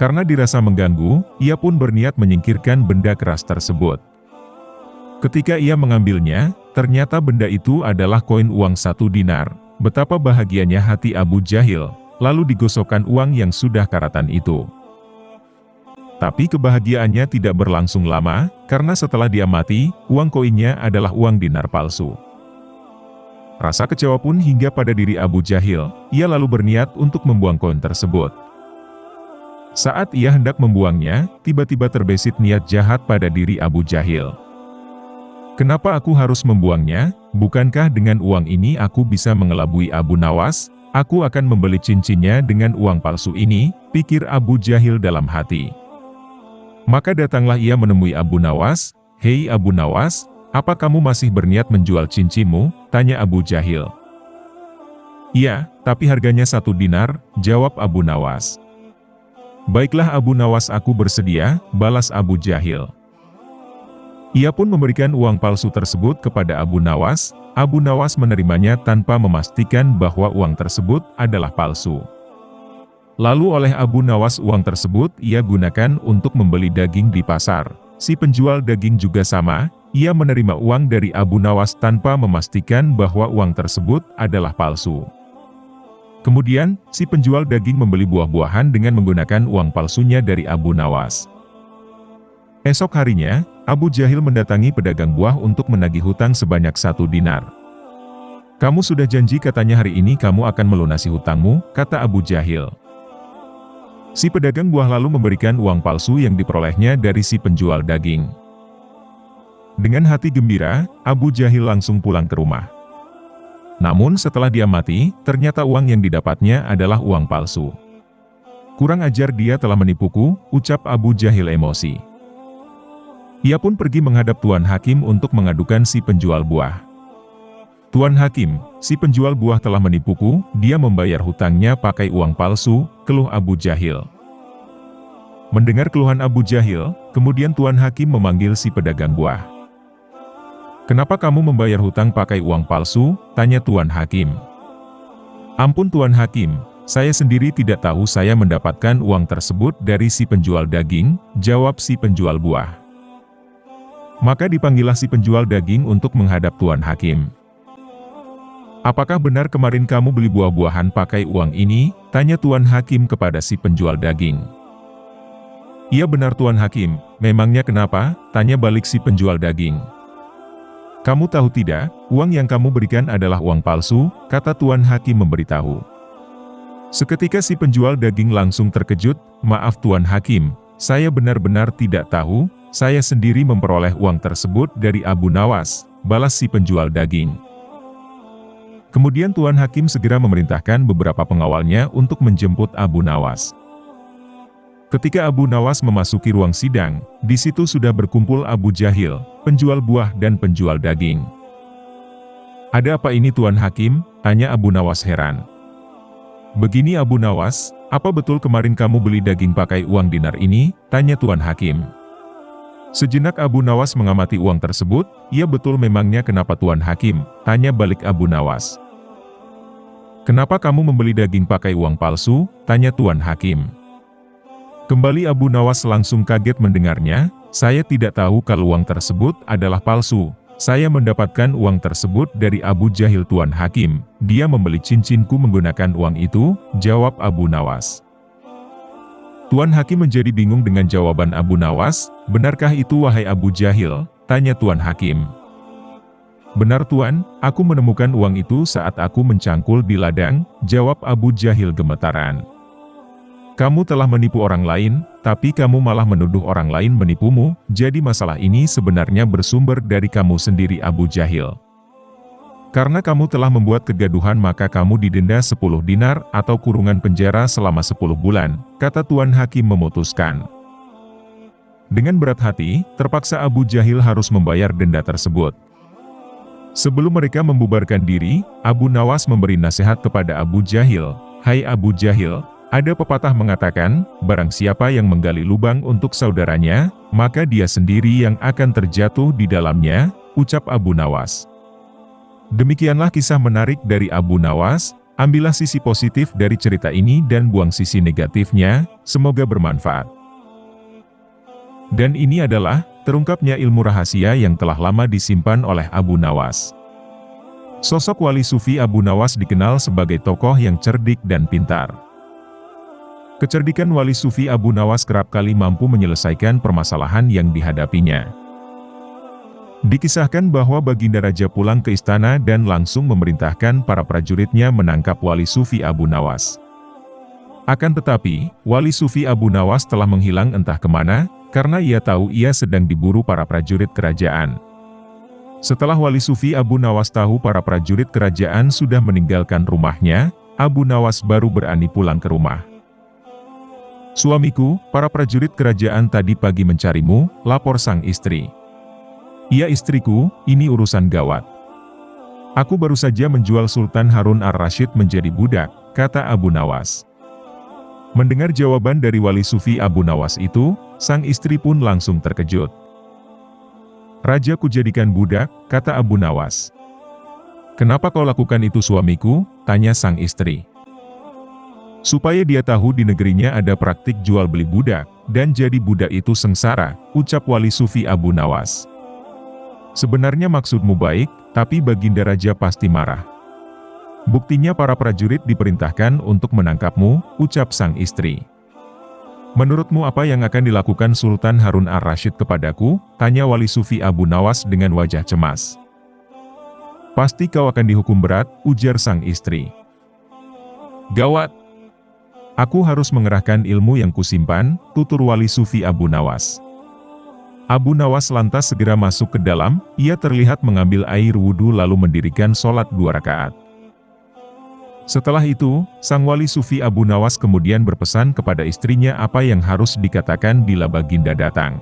Karena dirasa mengganggu, ia pun berniat menyingkirkan benda keras tersebut. Ketika ia mengambilnya, ternyata benda itu adalah koin uang 1 dinar. Betapa bahagianya hati Abu Jahil, lalu digosokkan uang yang sudah karatan itu. Tapi kebahagiaannya tidak berlangsung lama, karena setelah dia mati, uang koinnya adalah uang dinar palsu. Rasa kecewa pun hingga pada diri Abu Jahil, ia lalu berniat untuk membuang koin tersebut. Saat ia hendak membuangnya, tiba-tiba terbesit niat jahat pada diri Abu Jahil. "Kenapa aku harus membuangnya? Bukankah dengan uang ini aku bisa mengelabui Abu Nawas? Aku akan membeli cincinnya dengan uang palsu ini," pikir Abu Jahil dalam hati. Maka datanglah ia menemui Abu Nawas. "Hei Abu Nawas, apa kamu masih berniat menjual cincinmu?" tanya Abu Jahil. "Iya, tapi harganya 1 dinar, jawab Abu Nawas. "Baiklah Abu Nawas, aku bersedia," balas Abu Jahil. Ia pun memberikan uang palsu tersebut kepada Abu Nawas. Abu Nawas menerimanya tanpa memastikan bahwa uang tersebut adalah palsu. Lalu oleh Abu Nawas uang tersebut ia gunakan untuk membeli daging di pasar. Si penjual daging juga sama, ia menerima uang dari Abu Nawas tanpa memastikan bahwa uang tersebut adalah palsu. Kemudian, si penjual daging membeli buah-buahan dengan menggunakan uang palsunya dari Abu Nawas. Esok harinya, Abu Jahil mendatangi pedagang buah untuk menagih hutang sebanyak 1 dinar. "Kamu sudah janji katanya hari ini kamu akan melunasi hutangmu," kata Abu Jahil. Si pedagang buah lalu memberikan uang palsu yang diperolehnya dari si penjual daging. Dengan hati gembira, Abu Jahil langsung pulang ke rumah. Namun setelah dia mati, ternyata uang yang didapatnya adalah uang palsu. "Kurang ajar dia telah menipuku," ucap Abu Jahil emosi. Ia pun pergi menghadap Tuan Hakim untuk mengadukan si penjual buah. "Tuan Hakim, si penjual buah telah menipuku, dia membayar hutangnya pakai uang palsu," keluh Abu Jahil. Mendengar keluhan Abu Jahil, kemudian Tuan Hakim memanggil si pedagang buah. "Kenapa kamu membayar hutang pakai uang palsu?" tanya Tuan Hakim. "Ampun Tuan Hakim, saya sendiri tidak tahu saya mendapatkan uang tersebut dari si penjual daging," jawab si penjual buah. Maka dipanggillah si penjual daging untuk menghadap Tuan Hakim. "Apakah benar kemarin kamu beli buah-buahan pakai uang ini?" tanya Tuan Hakim kepada si penjual daging. "Iya benar Tuan Hakim, memangnya kenapa?" tanya balik si penjual daging. "Kamu tahu tidak, uang yang kamu berikan adalah uang palsu," kata Tuan Hakim memberitahu. Seketika si penjual daging langsung terkejut, "Maaf Tuan Hakim, saya benar-benar tidak tahu, saya sendiri memperoleh uang tersebut dari Abu Nawas," balas si penjual daging. Kemudian Tuan Hakim segera memerintahkan beberapa pengawalnya untuk menjemput Abu Nawas. Ketika Abu Nawas memasuki ruang sidang, di situ sudah berkumpul Abu Jahil, penjual buah dan penjual daging. "Ada apa ini Tuan Hakim?" tanya Abu Nawas heran. "Begini Abu Nawas, apa betul kemarin kamu beli daging pakai uang dinar ini?" tanya Tuan Hakim. Sejenak Abu Nawas mengamati uang tersebut, "Iya betul memangnya kenapa Tuan Hakim?" tanya balik Abu Nawas. "Kenapa kamu membeli daging pakai uang palsu?" tanya Tuan Hakim. Kembali Abu Nawas langsung kaget mendengarnya, "Saya tidak tahu kalau uang tersebut adalah palsu. Saya mendapatkan uang tersebut dari Abu Jahil Tuan Hakim. Dia membeli cincinku menggunakan uang itu," jawab Abu Nawas. Tuan Hakim menjadi bingung dengan jawaban Abu Nawas. "Benarkah itu wahai Abu Jahil?" tanya Tuan Hakim. "Benar Tuan, aku menemukan uang itu saat aku mencangkul di ladang," jawab Abu Jahil gemetaran. "Kamu telah menipu orang lain, tapi kamu malah menuduh orang lain menipumu, jadi masalah ini sebenarnya bersumber dari kamu sendiri Abu Jahil. Karena kamu telah membuat kegaduhan maka kamu didenda 10 dinar atau kurungan penjara selama 10 bulan, kata Tuan Hakim memutuskan. Dengan berat hati, terpaksa Abu Jahil harus membayar denda tersebut. Sebelum mereka membubarkan diri, Abu Nawas memberi nasihat kepada Abu Jahil. "Hai Abu Jahil, ada pepatah mengatakan, barang siapa yang menggali lubang untuk saudaranya, maka dia sendiri yang akan terjatuh di dalamnya," ucap Abu Nawas. Demikianlah kisah menarik dari Abu Nawas. Ambillah sisi positif dari cerita ini dan buang sisi negatifnya, semoga bermanfaat. Dan ini adalah terungkapnya ilmu rahasia yang telah lama disimpan oleh Abu Nawas. Sosok wali sufi Abu Nawas dikenal sebagai tokoh yang cerdik dan pintar. Kecerdikan wali sufi Abu Nawas kerap kali mampu menyelesaikan permasalahan yang dihadapinya. Dikisahkan bahwa Baginda Raja pulang ke istana dan langsung memerintahkan para prajuritnya menangkap wali sufi Abu Nawas. Akan tetapi, wali sufi Abu Nawas telah menghilang entah kemana, karena ia tahu ia sedang diburu para prajurit kerajaan. Setelah wali sufi Abu Nawas tahu para prajurit kerajaan sudah meninggalkan rumahnya, Abu Nawas baru berani pulang ke rumah. "Suamiku, para prajurit kerajaan tadi pagi mencarimu," lapor sang istri. "Iya istriku, ini urusan gawat. Aku baru saja menjual Sultan Harun ar-Rasyid menjadi budak," kata Abu Nawas. Mendengar jawaban dari wali sufi Abu Nawas itu, sang istri pun langsung terkejut. Raja kujadikan budak, kata Abu Nawas. Kenapa kau lakukan itu suamiku? Tanya sang istri. Supaya dia tahu di negerinya ada praktik jual beli budak, dan jadi budak itu sengsara, ucap Wali Sufi Abu Nawas. Sebenarnya maksudmu baik, tapi Baginda Raja pasti marah. Buktinya para prajurit diperintahkan untuk menangkapmu, ucap sang istri. Menurutmu apa yang akan dilakukan Sultan Harun ar-Rasyid kepadaku? Tanya Wali Sufi Abu Nawas dengan wajah cemas. Pasti kau akan dihukum berat, ujar sang istri. Gawat! Aku harus mengerahkan ilmu yang kusimpan, tutur Wali Sufi Abu Nawas. Abu Nawas lantas segera masuk ke dalam, ia terlihat mengambil air wudhu lalu mendirikan sholat 2 rakaat. Setelah itu, sang Wali Sufi Abu Nawas kemudian berpesan kepada istrinya apa yang harus dikatakan bila Baginda datang.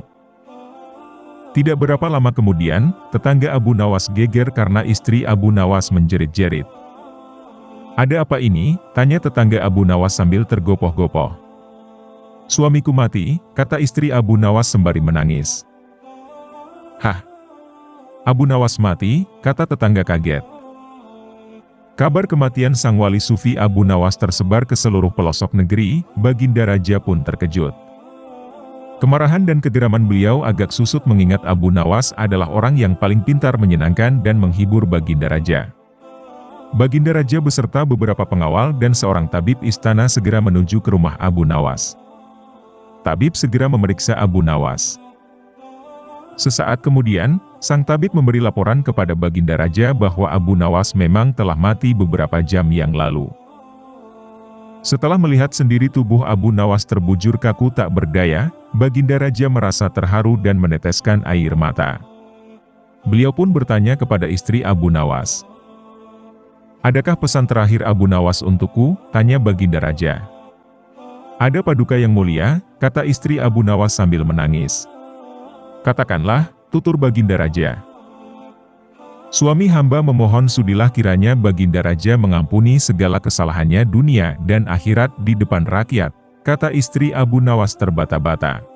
Tidak berapa lama kemudian, tetangga Abu Nawas geger karena istri Abu Nawas menjerit-jerit. Ada apa ini? Tanya tetangga Abu Nawas sambil tergopoh-gopoh. Suamiku mati, kata istri Abu Nawas sembari menangis. Hah? Abu Nawas mati, kata tetangga kaget. Kabar kematian sang Wali Sufi Abu Nawas tersebar ke seluruh pelosok negeri, Baginda Raja pun terkejut. Kemarahan dan kegeraman beliau agak susut mengingat Abu Nawas adalah orang yang paling pintar menyenangkan dan menghibur Baginda Raja. Baginda Raja beserta beberapa pengawal dan seorang tabib istana segera menuju ke rumah Abu Nawas. Tabib segera memeriksa Abu Nawas. Sesaat kemudian, sang tabib memberi laporan kepada Baginda Raja bahwa Abu Nawas memang telah mati beberapa jam yang lalu. Setelah melihat sendiri tubuh Abu Nawas terbujur kaku tak berdaya, Baginda Raja merasa terharu dan meneteskan air mata. Beliau pun bertanya kepada istri Abu Nawas. Adakah pesan terakhir Abu Nawas untukku? Tanya Baginda Raja. Ada paduka yang mulia, kata istri Abu Nawas sambil menangis. Katakanlah, tutur Baginda Raja. Suami hamba memohon sudilah kiranya Baginda Raja mengampuni segala kesalahannya dunia dan akhirat di depan rakyat, kata istri Abu Nawas terbata-bata.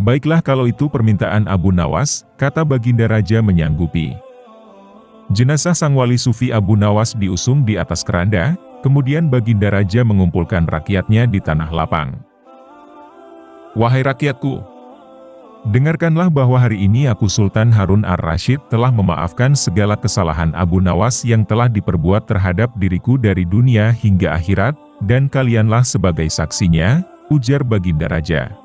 Baiklah kalau itu permintaan Abu Nawas, kata Baginda Raja menyanggupi. Jenazah sang Wali Sufi Abu Nawas diusung di atas keranda, kemudian Baginda Raja mengumpulkan rakyatnya di tanah lapang. Wahai rakyatku! Dengarkanlah bahwa hari ini aku Sultan Harun ar-Rasyid telah memaafkan segala kesalahan Abu Nawas yang telah diperbuat terhadap diriku dari dunia hingga akhirat, dan kalianlah sebagai saksinya, ujar Baginda Raja.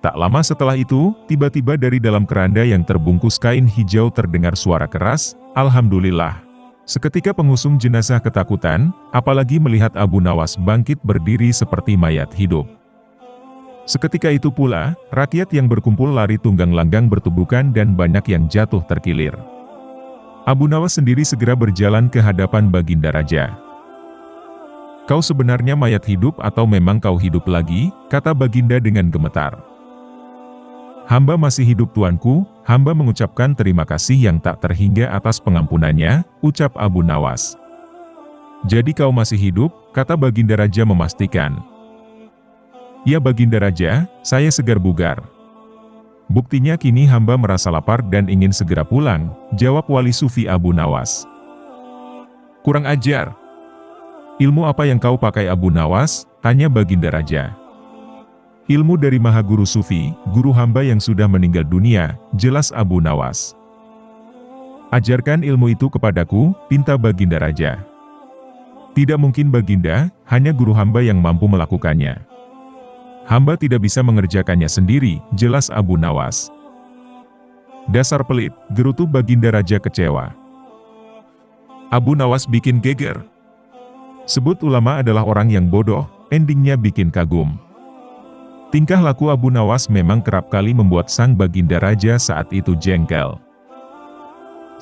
Tak lama setelah itu, tiba-tiba dari dalam keranda yang terbungkus kain hijau terdengar suara keras, Alhamdulillah. Seketika pengusung jenazah ketakutan, apalagi melihat Abu Nawas bangkit berdiri seperti mayat hidup. Seketika itu pula, rakyat yang berkumpul lari tunggang langgang bertubukan dan banyak yang jatuh terkilir. Abu Nawas sendiri segera berjalan ke hadapan Baginda Raja. Kau sebenarnya mayat hidup atau memang kau hidup lagi? Kata Baginda dengan gemetar. Hamba masih hidup tuanku, hamba mengucapkan terima kasih yang tak terhingga atas pengampunannya, ucap Abu Nawas. Jadi kau masih hidup? Kata Baginda Raja memastikan. Ya Baginda Raja, saya segar bugar. Buktinya kini hamba merasa lapar dan ingin segera pulang, jawab Wali Sufi Abu Nawas. Kurang ajar. Ilmu apa yang kau pakai Abu Nawas? Tanya Baginda Raja. Ilmu dari Maha Guru Sufi, guru hamba yang sudah meninggal dunia, jelas Abu Nawas. Ajarkan ilmu itu kepadaku, pinta Baginda Raja. Tidak mungkin Baginda, hanya guru hamba yang mampu melakukannya. Hamba tidak bisa mengerjakannya sendiri, jelas Abu Nawas. Dasar pelit, gerutu Baginda Raja kecewa. Abu Nawas bikin geger. Sebut ulama adalah orang yang bodoh, endingnya bikin kagum. Tingkah laku Abu Nawas memang kerap kali membuat sang Baginda Raja saat itu jengkel.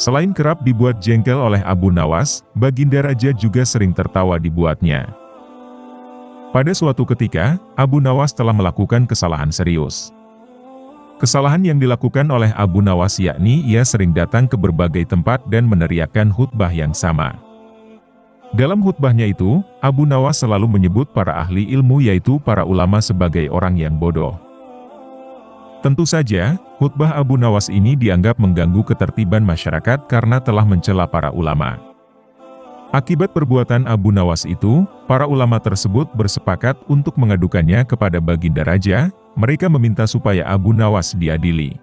Selain kerap dibuat jengkel oleh Abu Nawas, Baginda Raja juga sering tertawa dibuatnya. Pada suatu ketika, Abu Nawas telah melakukan kesalahan serius. Kesalahan yang dilakukan oleh Abu Nawas yakni ia sering datang ke berbagai tempat dan meneriakkan khutbah yang sama. Dalam khutbahnya itu, Abu Nawas selalu menyebut para ahli ilmu yaitu para ulama sebagai orang yang bodoh. Tentu saja, khutbah Abu Nawas ini dianggap mengganggu ketertiban masyarakat karena telah mencela para ulama. Akibat perbuatan Abu Nawas itu, para ulama tersebut bersepakat untuk mengadukannya kepada Baginda Raja. Mereka meminta supaya Abu Nawas diadili.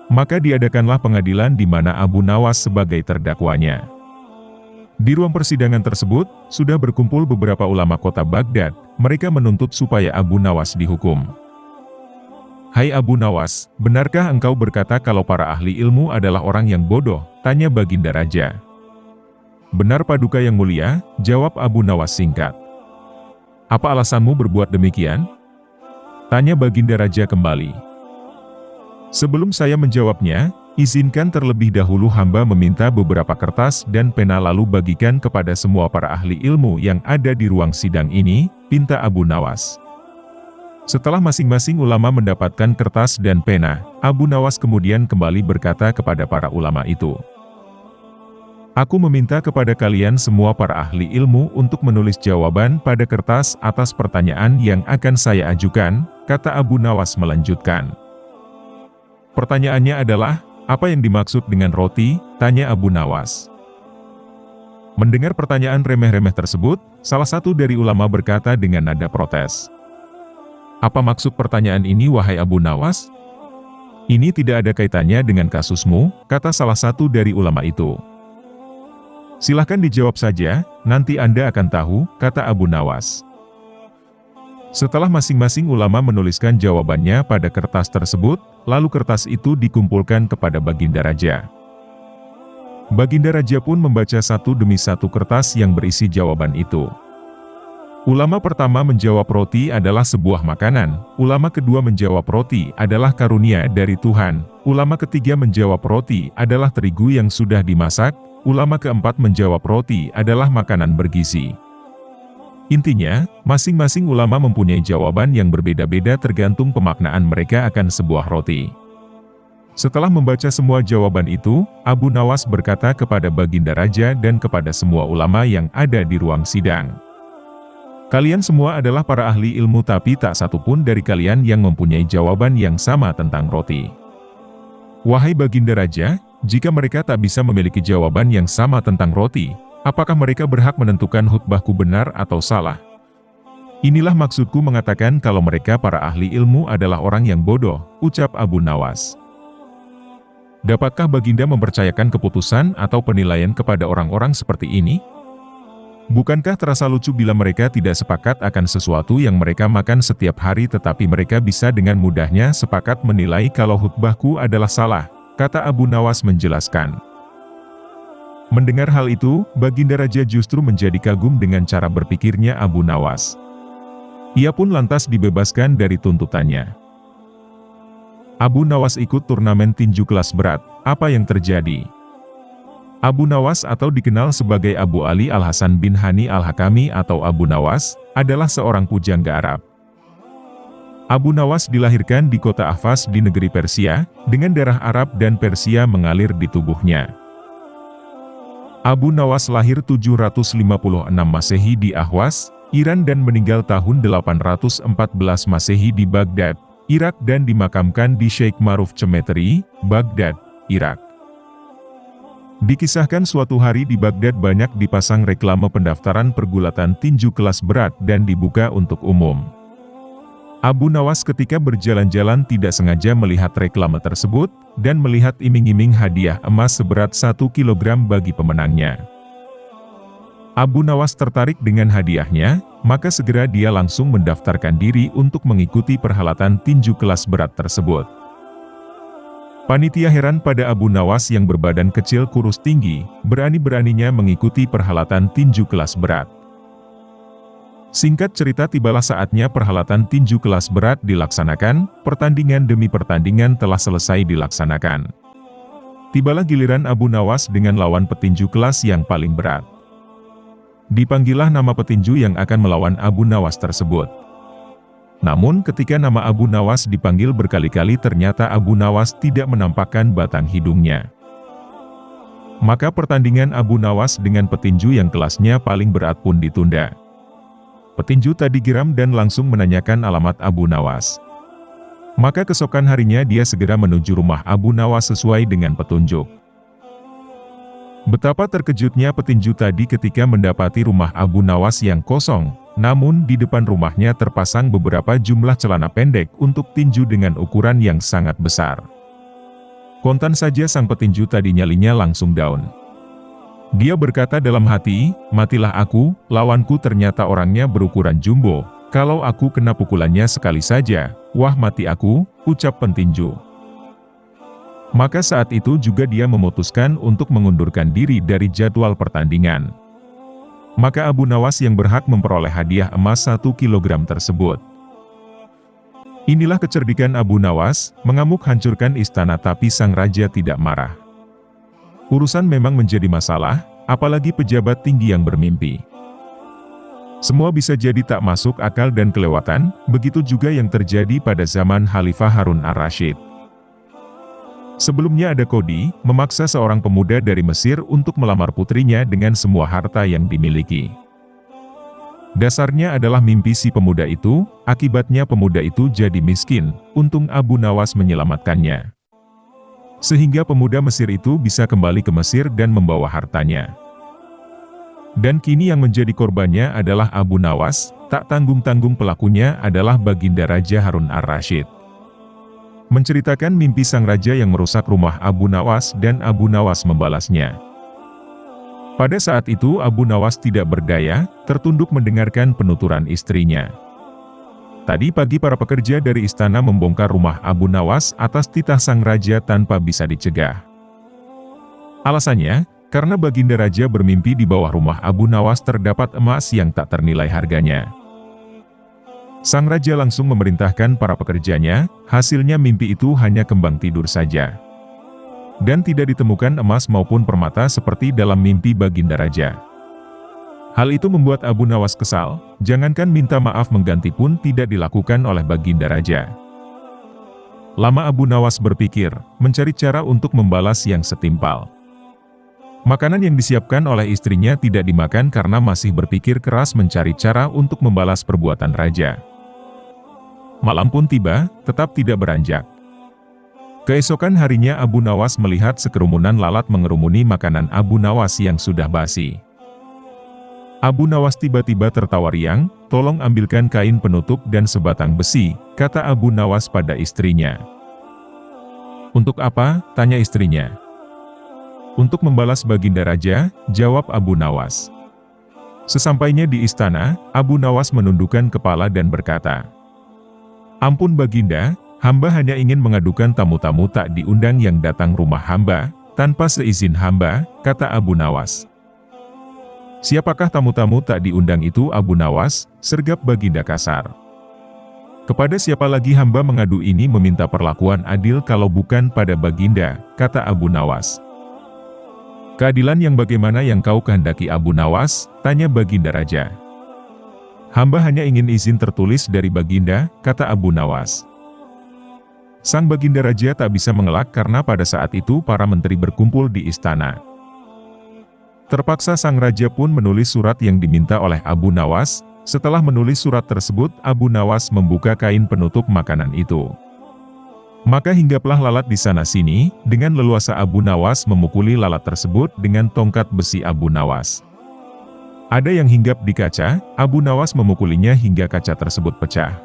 Maka diadakanlah pengadilan di mana Abu Nawas sebagai terdakwanya. Di ruang persidangan tersebut, sudah berkumpul beberapa ulama kota Baghdad. Mereka menuntut supaya Abu Nawas dihukum. "Hai Abu Nawas, benarkah engkau berkata kalau para ahli ilmu adalah orang yang bodoh?" tanya Baginda Raja. "Benar Paduka yang mulia," jawab Abu Nawas singkat. "Apa alasanmu berbuat demikian?" tanya Baginda Raja kembali. "Sebelum saya menjawabnya, izinkan terlebih dahulu hamba meminta beberapa kertas dan pena lalu bagikan kepada semua para ahli ilmu yang ada di ruang sidang ini," pinta Abu Nawas. Setelah masing-masing ulama mendapatkan kertas dan pena, Abu Nawas kemudian kembali berkata kepada para ulama itu, "Aku meminta kepada kalian semua para ahli ilmu untuk menulis jawaban pada kertas atas pertanyaan yang akan saya ajukan," kata Abu Nawas melanjutkan. Pertanyaannya adalah, "Apa yang dimaksud dengan roti?" tanya Abu Nawas. Mendengar pertanyaan remeh-remeh tersebut, salah satu dari ulama berkata dengan nada protes, "Apa maksud pertanyaan ini wahai Abu Nawas? Ini tidak ada kaitannya dengan kasusmu," kata salah satu dari ulama itu. "Silahkan dijawab saja, nanti Anda akan tahu," kata Abu Nawas. Setelah masing-masing ulama menuliskan jawabannya pada kertas tersebut, lalu kertas itu dikumpulkan kepada Baginda Raja. Baginda Raja pun membaca satu demi satu kertas yang berisi jawaban itu. Ulama pertama menjawab roti adalah sebuah makanan, ulama kedua menjawab roti adalah karunia dari Tuhan, ulama ketiga menjawab roti adalah terigu yang sudah dimasak, ulama keempat menjawab roti adalah makanan bergizi. Intinya, masing-masing ulama mempunyai jawaban yang berbeda-beda tergantung pemaknaan mereka akan sebuah roti. Setelah membaca semua jawaban itu, Abu Nawas berkata kepada Baginda Raja dan kepada semua ulama yang ada di ruang sidang, "Kalian semua adalah para ahli ilmu tapi tak satu pun dari kalian yang mempunyai jawaban yang sama tentang roti. Wahai Baginda Raja, jika mereka tak bisa memiliki jawaban yang sama tentang roti, apakah mereka berhak menentukan khutbahku benar atau salah? Inilah maksudku mengatakan kalau mereka para ahli ilmu adalah orang yang bodoh," ucap Abu Nawas. Dapatkah Baginda mempercayakan keputusan atau penilaian kepada orang-orang seperti ini? Bukankah terasa lucu bila mereka tidak sepakat akan sesuatu yang mereka makan setiap hari tetapi mereka bisa dengan mudahnya sepakat menilai kalau khutbahku adalah salah, kata Abu Nawas menjelaskan. Mendengar hal itu, Baginda Raja justru menjadi kagum dengan cara berpikirnya Abu Nawas. Ia pun lantas dibebaskan dari tuntutannya. Abu Nawas ikut turnamen tinju kelas berat. Apa yang terjadi? Abu Nawas atau dikenal sebagai Abu Ali Al-Hasan bin Hani Al-Hakami atau Abu Nawas, adalah seorang pujangga Arab. Abu Nawas dilahirkan di kota Ahvaz di negeri Persia, dengan darah Arab dan Persia mengalir di tubuhnya. Abu Nawas lahir 756 Masehi di Ahwaz, Iran dan meninggal tahun 814 Masehi di Baghdad, Irak dan dimakamkan di Sheikh Maruf Cemetery, Baghdad, Irak. Dikisahkan suatu hari di Baghdad banyak dipasang reklame pendaftaran pergulatan tinju kelas berat dan dibuka untuk umum. Abu Nawas ketika berjalan-jalan tidak sengaja melihat reklame tersebut, dan melihat iming-iming hadiah emas seberat 1 kilogram bagi pemenangnya. Abu Nawas tertarik dengan hadiahnya, maka segera dia langsung mendaftarkan diri untuk mengikuti perhelatan tinju kelas berat tersebut. Panitia heran pada Abu Nawas yang berbadan kecil kurus tinggi, berani-beraninya mengikuti perhelatan tinju kelas berat. Singkat cerita tibalah saatnya perhelatan tinju kelas berat dilaksanakan, pertandingan demi pertandingan telah selesai dilaksanakan. Tibalah giliran Abu Nawas dengan lawan petinju kelas yang paling berat. Dipanggillah nama petinju yang akan melawan Abu Nawas tersebut. Namun ketika nama Abu Nawas dipanggil berkali-kali ternyata Abu Nawas tidak menampakkan batang hidungnya. Maka pertandingan Abu Nawas dengan petinju yang kelasnya paling berat pun ditunda. Petinju tadi geram dan langsung menanyakan alamat Abu Nawas. Maka keesokan harinya dia segera menuju rumah Abu Nawas sesuai dengan petunjuk. Betapa terkejutnya petinju tadi ketika mendapati rumah Abu Nawas yang kosong, namun di depan rumahnya terpasang beberapa jumlah celana pendek untuk tinju dengan ukuran yang sangat besar. Kontan saja sang petinju tadi nyalinya langsung down. Dia berkata dalam hati, "Matilah aku, lawanku ternyata orangnya berukuran jumbo. Kalau aku kena pukulannya sekali saja, wah mati aku," ucap petinju. Maka saat itu juga dia memutuskan untuk mengundurkan diri dari jadwal pertandingan. Maka Abu Nawas yang berhak memperoleh hadiah emas 1 kilogram tersebut. Inilah kecerdikan Abu Nawas, mengamuk hancurkan istana tapi sang raja tidak marah. Urusan memang menjadi masalah, apalagi pejabat tinggi yang bermimpi. Semua bisa jadi tak masuk akal dan kelewatan, begitu juga yang terjadi pada zaman Khalifah Harun ar-Rasyid. Sebelumnya ada Kodi, memaksa seorang pemuda dari Mesir untuk melamar putrinya dengan semua harta yang dimiliki. Dasarnya adalah mimpi si pemuda itu, akibatnya pemuda itu jadi miskin, untung Abu Nawas menyelamatkannya. Sehingga pemuda Mesir itu bisa kembali ke Mesir dan membawa hartanya. Dan kini yang menjadi korbannya adalah Abu Nawas, tak tanggung-tanggung pelakunya adalah Baginda Raja Harun ar-Rasyid. Menceritakan mimpi sang raja yang merusak rumah Abu Nawas dan Abu Nawas membalasnya. Pada saat itu Abu Nawas tidak berdaya, tertunduk mendengarkan penuturan istrinya. Tadi pagi para pekerja dari istana membongkar rumah Abu Nawas atas titah sang raja tanpa bisa dicegah. Alasannya, karena Baginda Raja bermimpi di bawah rumah Abu Nawas terdapat emas yang tak ternilai harganya. Sang raja langsung memerintahkan para pekerjanya, hasilnya mimpi itu hanya kembang tidur saja. Dan tidak ditemukan emas maupun permata seperti dalam mimpi Baginda Raja. Hal itu membuat Abu Nawas kesal, jangankan minta maaf mengganti pun tidak dilakukan oleh Baginda Raja. Lama Abu Nawas berpikir, mencari cara untuk membalas yang setimpal. Makanan yang disiapkan oleh istrinya tidak dimakan karena masih berpikir keras mencari cara untuk membalas perbuatan raja. Malam pun tiba, tetap tidak beranjak. Keesokan harinya Abu Nawas melihat sekerumunan lalat mengerumuni makanan Abu Nawas yang sudah basi. Abu Nawas tiba-tiba tertawa riang, "Tolong ambilkan kain penutup dan sebatang besi," kata Abu Nawas pada istrinya. "Untuk apa?" tanya istrinya. "Untuk membalas Baginda Raja," jawab Abu Nawas. Sesampainya di istana, Abu Nawas menundukkan kepala dan berkata, "Ampun Baginda, hamba hanya ingin mengadukan tamu-tamu tak diundang yang datang rumah hamba, tanpa seizin hamba," kata Abu Nawas. "Siapakah tamu-tamu tak diundang itu Abu Nawas?" sergap Baginda kasar. "Kepada siapa lagi hamba mengadu ini meminta perlakuan adil kalau bukan pada Baginda," kata Abu Nawas. "Keadilan yang bagaimana yang kau kehendaki Abu Nawas?" tanya Baginda Raja. "Hamba hanya ingin izin tertulis dari Baginda," kata Abu Nawas. Sang Baginda Raja tak bisa mengelak karena pada saat itu para menteri berkumpul di istana. Terpaksa sang raja pun menulis surat yang diminta oleh Abu Nawas. Setelah menulis surat tersebut, Abu Nawas membuka kain penutup makanan itu. Maka hinggaplah lalat di sana-sini, dengan leluasa Abu Nawas memukuli lalat tersebut dengan tongkat besi Abu Nawas. Ada yang hinggap di kaca, Abu Nawas memukulinya hingga kaca tersebut pecah.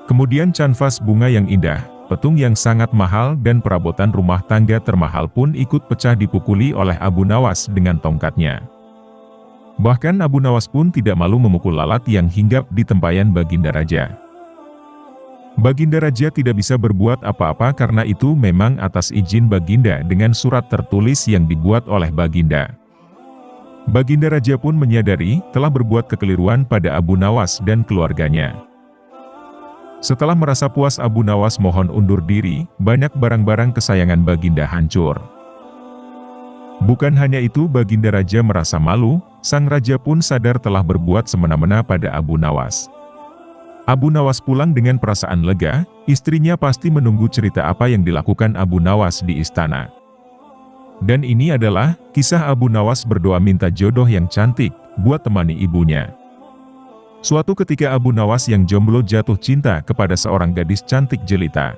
Kemudian canvas bunga yang indah, petung yang sangat mahal dan perabotan rumah tangga termahal pun ikut pecah dipukuli oleh Abu Nawas dengan tongkatnya. Bahkan Abu Nawas pun tidak malu memukul lalat yang hinggap di tempayan Baginda Raja. Baginda Raja tidak bisa berbuat apa-apa karena itu memang atas izin Baginda dengan surat tertulis yang dibuat oleh Baginda. Baginda Raja pun menyadari telah berbuat kekeliruan pada Abu Nawas dan keluarganya. Setelah merasa puas Abu Nawas mohon undur diri, banyak barang-barang kesayangan Baginda hancur. Bukan hanya itu Baginda Raja merasa malu, sang raja pun sadar telah berbuat semena-mena pada Abu Nawas. Abu Nawas pulang dengan perasaan lega, istrinya pasti menunggu cerita apa yang dilakukan Abu Nawas di istana. Dan ini adalah kisah Abu Nawas berdoa minta jodoh yang cantik, buat temani ibunya. Suatu ketika Abu Nawas yang jomblo jatuh cinta kepada seorang gadis cantik jelita.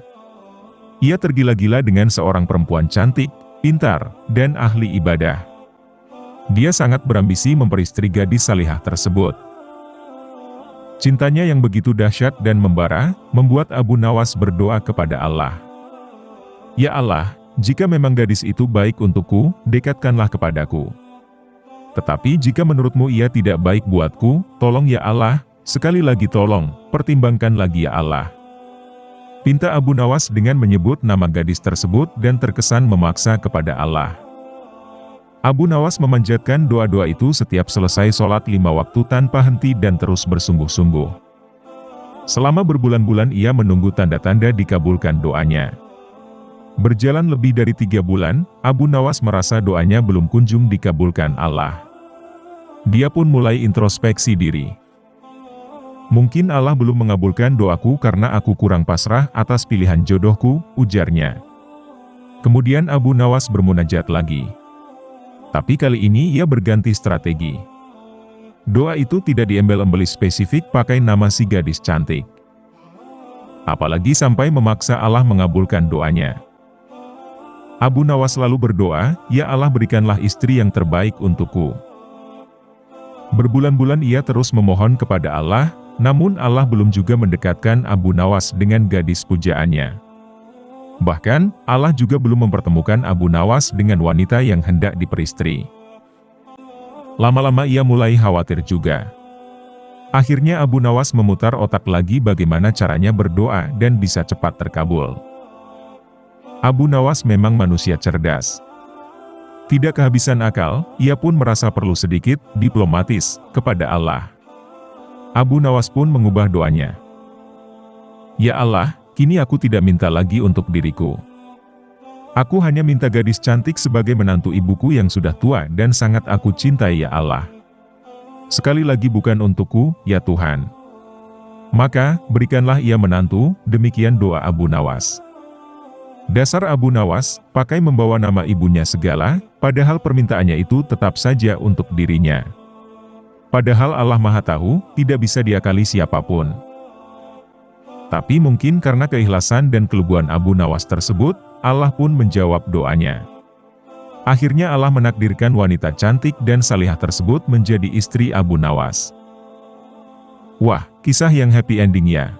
Ia tergila-gila dengan seorang perempuan cantik, pintar, dan ahli ibadah. Dia sangat berambisi memperistri gadis salihah tersebut. Cintanya yang begitu dahsyat dan membara, membuat Abu Nawas berdoa kepada Allah. Ya Allah, jika memang gadis itu baik untukku, dekatkanlah kepadaku. Tetapi jika menurutmu ia tidak baik buatku, tolong ya Allah, sekali lagi tolong, pertimbangkan lagi ya Allah. Pinta Abu Nawas dengan menyebut nama gadis tersebut dan terkesan memaksa kepada Allah. Abu Nawas memanjatkan doa-doa itu setiap selesai sholat 5 waktu tanpa henti dan terus bersungguh-sungguh. Selama berbulan-bulan ia menunggu tanda-tanda dikabulkan doanya. Berjalan lebih dari 3 bulan, Abu Nawas merasa doanya belum kunjung dikabulkan Allah. Dia pun mulai introspeksi diri. Mungkin Allah belum mengabulkan doaku karena aku kurang pasrah atas pilihan jodohku, ujarnya. Kemudian Abu Nawas bermunajat lagi. Tapi kali ini ia berganti strategi. Doa itu tidak diembel-embeli spesifik pakai nama si gadis cantik. Apalagi sampai memaksa Allah mengabulkan doanya. Abu Nawas lalu berdoa, "Ya Allah, berikanlah istri yang terbaik untukku." Berbulan-bulan ia terus memohon kepada Allah, namun Allah belum juga mendekatkan Abu Nawas dengan gadis pujaannya. Bahkan, Allah juga belum mempertemukan Abu Nawas dengan wanita yang hendak diperistri. Lama-lama ia mulai khawatir juga. Akhirnya Abu Nawas memutar otak lagi bagaimana caranya berdoa dan bisa cepat terkabul. Abu Nawas memang manusia cerdas. Tidak kehabisan akal, ia pun merasa perlu sedikit diplomatis kepada Allah. Abu Nawas pun mengubah doanya. Ya Allah, kini aku tidak minta lagi untuk diriku. Aku hanya minta gadis cantik sebagai menantu ibuku yang sudah tua dan sangat aku cintai ya Allah. Sekali lagi bukan untukku, ya Tuhan. Maka, berikanlah ia menantu, demikian doa Abu Nawas. Dasar Abu Nawas, pakai membawa nama ibunya segala, padahal permintaannya itu tetap saja untuk dirinya. Padahal Allah Maha Tahu, tidak bisa diakali siapapun. Tapi mungkin karena keikhlasan dan keluguan Abu Nawas tersebut, Allah pun menjawab doanya. Akhirnya Allah menakdirkan wanita cantik dan salihah tersebut menjadi istri Abu Nawas. Wah, kisah yang happy ending ya.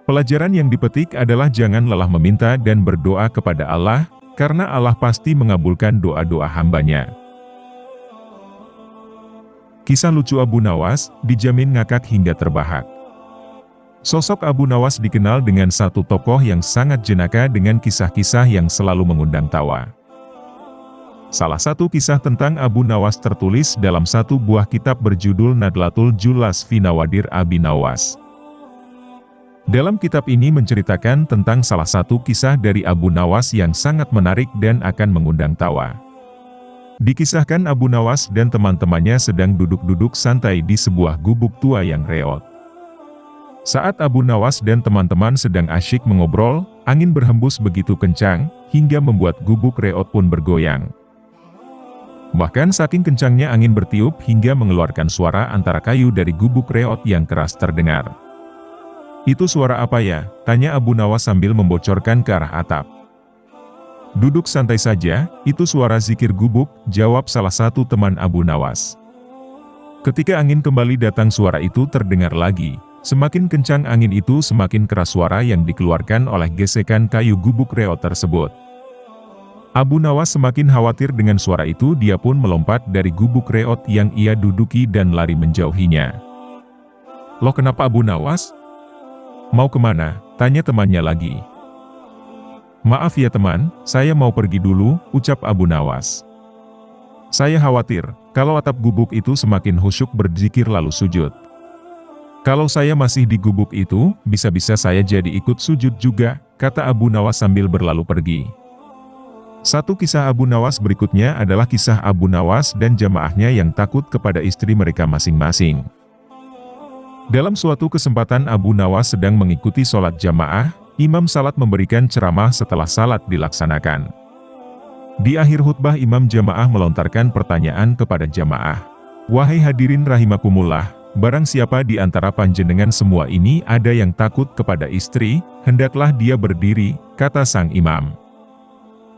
Pelajaran yang dipetik adalah jangan lelah meminta dan berdoa kepada Allah, karena Allah pasti mengabulkan doa-doa hambanya. Kisah lucu Abu Nawas, dijamin ngakak hingga terbahak. Sosok Abu Nawas dikenal dengan satu tokoh yang sangat jenaka dengan kisah-kisah yang selalu mengundang tawa. Salah satu kisah tentang Abu Nawas tertulis dalam satu buah kitab berjudul Nadlatul Julas fi Nawadir Abi Nawas. Dalam kitab ini menceritakan tentang salah satu kisah dari Abu Nawas yang sangat menarik dan akan mengundang tawa. Dikisahkan Abu Nawas dan teman-temannya sedang duduk-duduk santai di sebuah gubuk tua yang reot. Saat Abu Nawas dan teman-teman sedang asyik mengobrol, angin berhembus begitu kencang, hingga membuat gubuk reot pun bergoyang. Bahkan saking kencangnya angin bertiup hingga mengeluarkan suara antara kayu dari gubuk reot yang keras terdengar. "Itu suara apa ya?" tanya Abu Nawas sambil membocorkan ke arah atap. "Duduk santai saja, itu suara zikir gubuk," jawab salah satu teman Abu Nawas. Ketika angin kembali datang suara itu terdengar lagi. Semakin kencang angin itu semakin keras suara yang dikeluarkan oleh gesekan kayu gubuk reot tersebut. Abu Nawas semakin khawatir dengan suara itu, dia pun melompat dari gubuk reot yang ia duduki dan lari menjauhinya. "Loh, kenapa Abu Nawas? Mau kemana?" tanya temannya lagi. "Maaf ya teman, saya mau pergi dulu," ucap Abu Nawas. "Saya khawatir, kalau atap gubuk itu semakin khusyuk berzikir lalu sujud. Kalau saya masih di gubuk itu, bisa-bisa saya jadi ikut sujud juga," kata Abu Nawas sambil berlalu pergi. Satu kisah Abu Nawas berikutnya adalah kisah Abu Nawas dan jamaahnya yang takut kepada istri mereka masing-masing. Dalam suatu kesempatan Abu Nawas sedang mengikuti sholat jamaah, imam salat memberikan ceramah setelah salat dilaksanakan. Di akhir khutbah imam jamaah melontarkan pertanyaan kepada jamaah. "Wahai hadirin rahimakumullah, barang siapa di antara panjenengan semua ini ada yang takut kepada istri, hendaklah dia berdiri, kata sang imam.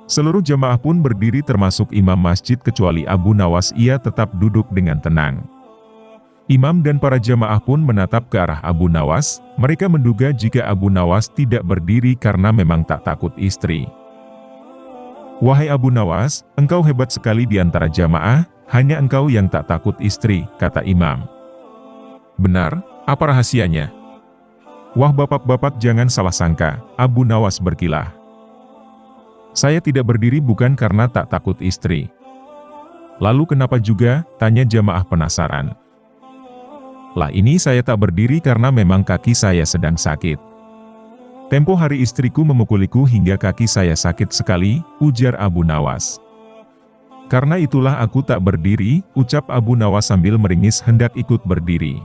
Seluruh jamaah pun berdiri termasuk imam masjid kecuali Abu Nawas, ia tetap duduk dengan tenang. Imam dan para jamaah pun menatap ke arah Abu Nawas, mereka menduga jika Abu Nawas tidak berdiri karena memang tak takut istri. Wahai Abu Nawas, engkau hebat sekali di antara jamaah, hanya engkau yang tak takut istri, kata imam. Benar, apa rahasianya? Wah bapak-bapak jangan salah sangka, Abu Nawas berkilah. Saya tidak berdiri bukan karena tak takut istri. Lalu kenapa juga, tanya jamaah penasaran. Lah ini saya tak berdiri karena memang kaki saya sedang sakit. Tempo hari istriku memukuliku hingga kaki saya sakit sekali, ujar Abu Nawas. Karena itulah aku tak berdiri, ucap Abu Nawas sambil meringis hendak ikut berdiri.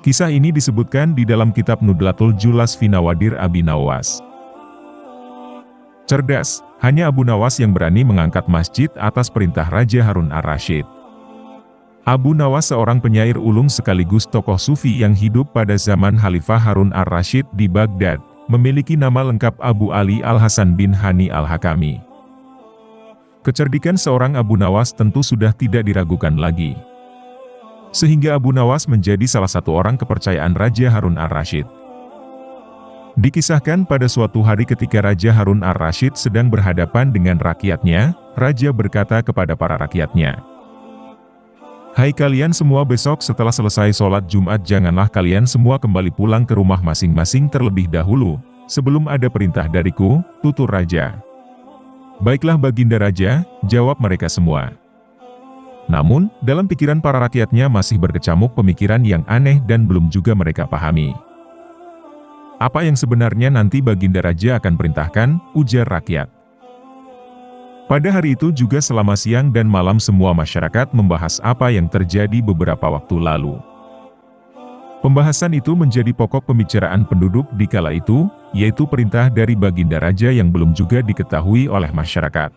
Kisah ini disebutkan di dalam kitab Nudlatul Julas fi Nawadir Abi Nawas. Cerdas, hanya Abu Nawas yang berani mengangkat masjid atas perintah Raja Harun ar-Rasyid. Abu Nawas seorang penyair ulung sekaligus tokoh sufi yang hidup pada zaman Khalifah Harun ar-Rasyid di Baghdad, memiliki nama lengkap Abu Ali al-Hasan bin Hani al-Hakami. Kecerdikan seorang Abu Nawas tentu sudah tidak diragukan lagi. Sehingga Abu Nawas menjadi salah satu orang kepercayaan Raja Harun ar-Rasyid. Dikisahkan pada suatu hari ketika Raja Harun ar-Rasyid sedang berhadapan dengan rakyatnya, Raja berkata kepada para rakyatnya, "Hai kalian semua, besok setelah selesai sholat Jumat janganlah kalian semua kembali pulang ke rumah masing-masing terlebih dahulu, sebelum ada perintah dariku," tutur Raja. "Baiklah Baginda Raja," jawab mereka semua. Namun, dalam pikiran para rakyatnya masih berkecamuk pemikiran yang aneh dan belum juga mereka pahami. "Apa yang sebenarnya nanti Baginda Raja akan perintahkan?" ujar rakyat. Pada hari itu juga selama siang dan malam semua masyarakat membahas apa yang terjadi beberapa waktu lalu. Pembahasan itu menjadi pokok pembicaraan penduduk di kala itu, yaitu perintah dari Baginda Raja yang belum juga diketahui oleh masyarakat.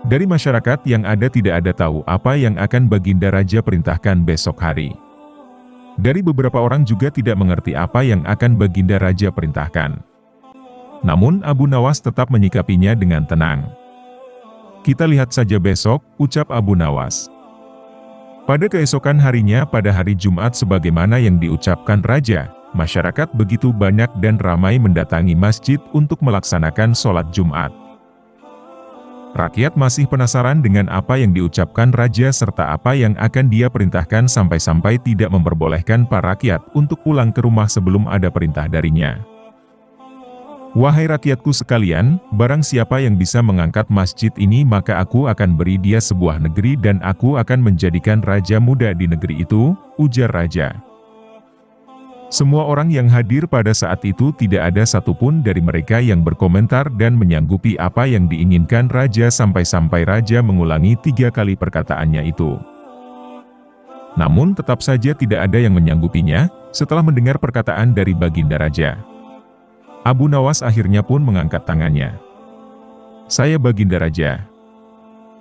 Dari masyarakat yang ada tidak ada tahu apa yang akan Baginda Raja perintahkan besok hari. Dari beberapa orang juga tidak mengerti apa yang akan Baginda Raja perintahkan. Namun Abu Nawas tetap menyikapinya dengan tenang. "Kita lihat saja besok," ucap Abu Nawas. Pada keesokan harinya pada hari Jumat sebagaimana yang diucapkan Raja, masyarakat begitu banyak dan ramai mendatangi masjid untuk melaksanakan sholat Jumat. Rakyat masih penasaran dengan apa yang diucapkan Raja serta apa yang akan dia perintahkan sampai-sampai tidak memperbolehkan para rakyat untuk pulang ke rumah sebelum ada perintah darinya. "Wahai rakyatku sekalian, barang siapa yang bisa mengangkat masjid ini maka aku akan beri dia sebuah negeri dan aku akan menjadikan raja muda di negeri itu," ujar Raja. Semua orang yang hadir pada saat itu tidak ada satupun dari mereka yang berkomentar dan menyanggupi apa yang diinginkan Raja sampai-sampai Raja mengulangi 3 kali perkataannya itu. Namun tetap saja tidak ada yang menyanggupinya, setelah mendengar perkataan dari Baginda Raja. Abu Nawas akhirnya pun mengangkat tangannya. "Saya Baginda Raja.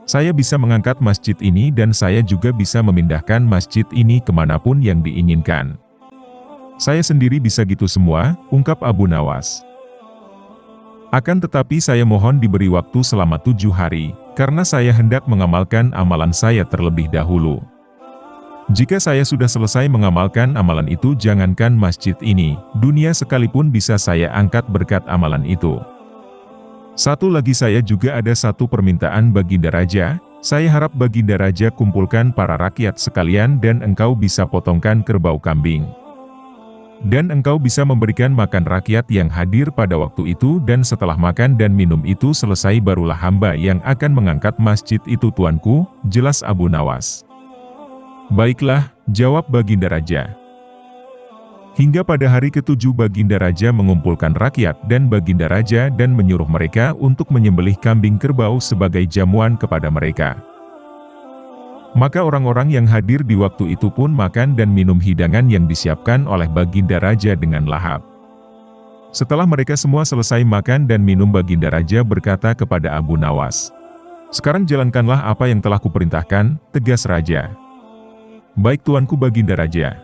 Saya bisa mengangkat masjid ini dan saya juga bisa memindahkan masjid ini kemanapun yang diinginkan. Saya sendiri bisa gitu semua," ungkap Abu Nawas. "Akan tetapi saya mohon diberi waktu selama 7 hari, karena saya hendak mengamalkan amalan saya terlebih dahulu. Jika saya sudah selesai mengamalkan amalan itu jangankan masjid ini, dunia sekalipun bisa saya angkat berkat amalan itu. Satu lagi saya juga ada satu permintaan Baginda Raja, saya harap Baginda Raja kumpulkan para rakyat sekalian dan engkau bisa potongkan kerbau kambing. Dan engkau bisa memberikan makan rakyat yang hadir pada waktu itu dan setelah makan dan minum itu selesai barulah hamba yang akan mengangkat masjid itu tuanku," jelas Abu Nawas. "Baiklah," jawab Baginda Raja. Hingga pada hari ke-7 Baginda Raja mengumpulkan rakyat dan Baginda Raja dan menyuruh mereka untuk menyembelih kambing kerbau sebagai jamuan kepada mereka. Maka orang-orang yang hadir di waktu itu pun makan dan minum hidangan yang disiapkan oleh Baginda Raja dengan lahap. Setelah mereka semua selesai makan dan minum Baginda Raja berkata kepada Abu Nawas, "Sekarang jalankanlah apa yang telah kuperintahkan," tegas Raja. "Baik tuanku Baginda Raja."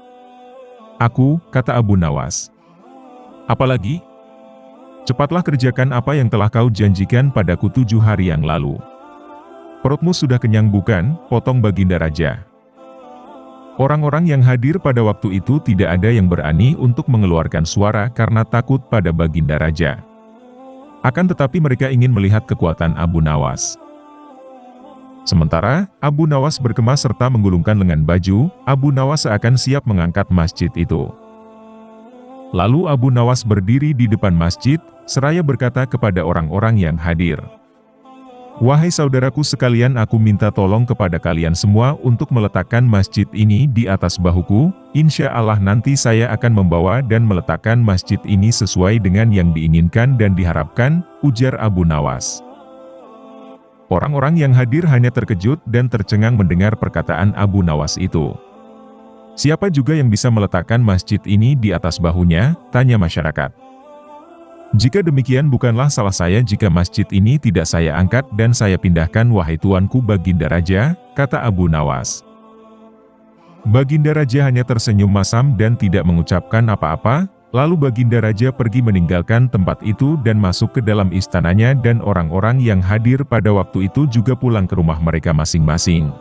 "Aku," kata Abu Nawas. "Apalagi? Cepatlah kerjakan apa yang telah kau janjikan padaku 7 hari yang lalu." "Perutmu sudah kenyang bukan?" potong Baginda Raja. Orang-orang yang hadir pada waktu itu tidak ada yang berani untuk mengeluarkan suara karena takut pada Baginda Raja. Akan tetapi mereka ingin melihat kekuatan Abu Nawas. Sementara, Abu Nawas berkemas serta menggulungkan lengan baju, Abu Nawas seakan siap mengangkat masjid itu. Lalu Abu Nawas berdiri di depan masjid, seraya berkata kepada orang-orang yang hadir, "Wahai saudaraku sekalian, aku minta tolong kepada kalian semua untuk meletakkan masjid ini di atas bahuku. Insya Allah nanti saya akan membawa dan meletakkan masjid ini sesuai dengan yang diinginkan dan diharapkan," ujar Abu Nawas. Orang-orang yang hadir hanya terkejut dan tercengang mendengar perkataan Abu Nawas itu. "Siapa juga yang bisa meletakkan masjid ini di atas bahunya?" tanya masyarakat. "Jika demikian bukanlah salah saya jika masjid ini tidak saya angkat dan saya pindahkan wahai tuanku Baginda Raja," kata Abu Nawas. Baginda Raja hanya tersenyum masam dan tidak mengucapkan apa-apa, lalu Baginda Raja pergi meninggalkan tempat itu dan masuk ke dalam istananya dan orang-orang yang hadir pada waktu itu juga pulang ke rumah mereka masing-masing.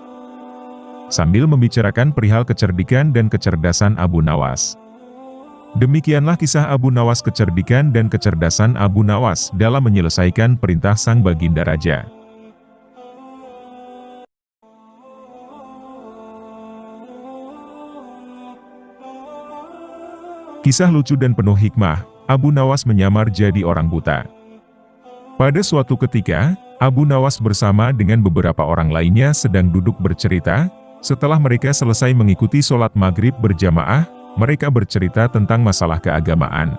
Sambil membicarakan perihal kecerdikan dan kecerdasan Abu Nawas. Demikianlah kisah Abu Nawas, kecerdikan dan kecerdasan Abu Nawas dalam menyelesaikan perintah sang Baginda Raja. Kisah lucu dan penuh hikmah, Abu Nawas menyamar jadi orang buta. Pada suatu ketika, Abu Nawas bersama dengan beberapa orang lainnya sedang duduk bercerita. Setelah mereka selesai mengikuti sholat maghrib berjamaah, mereka bercerita tentang masalah keagamaan.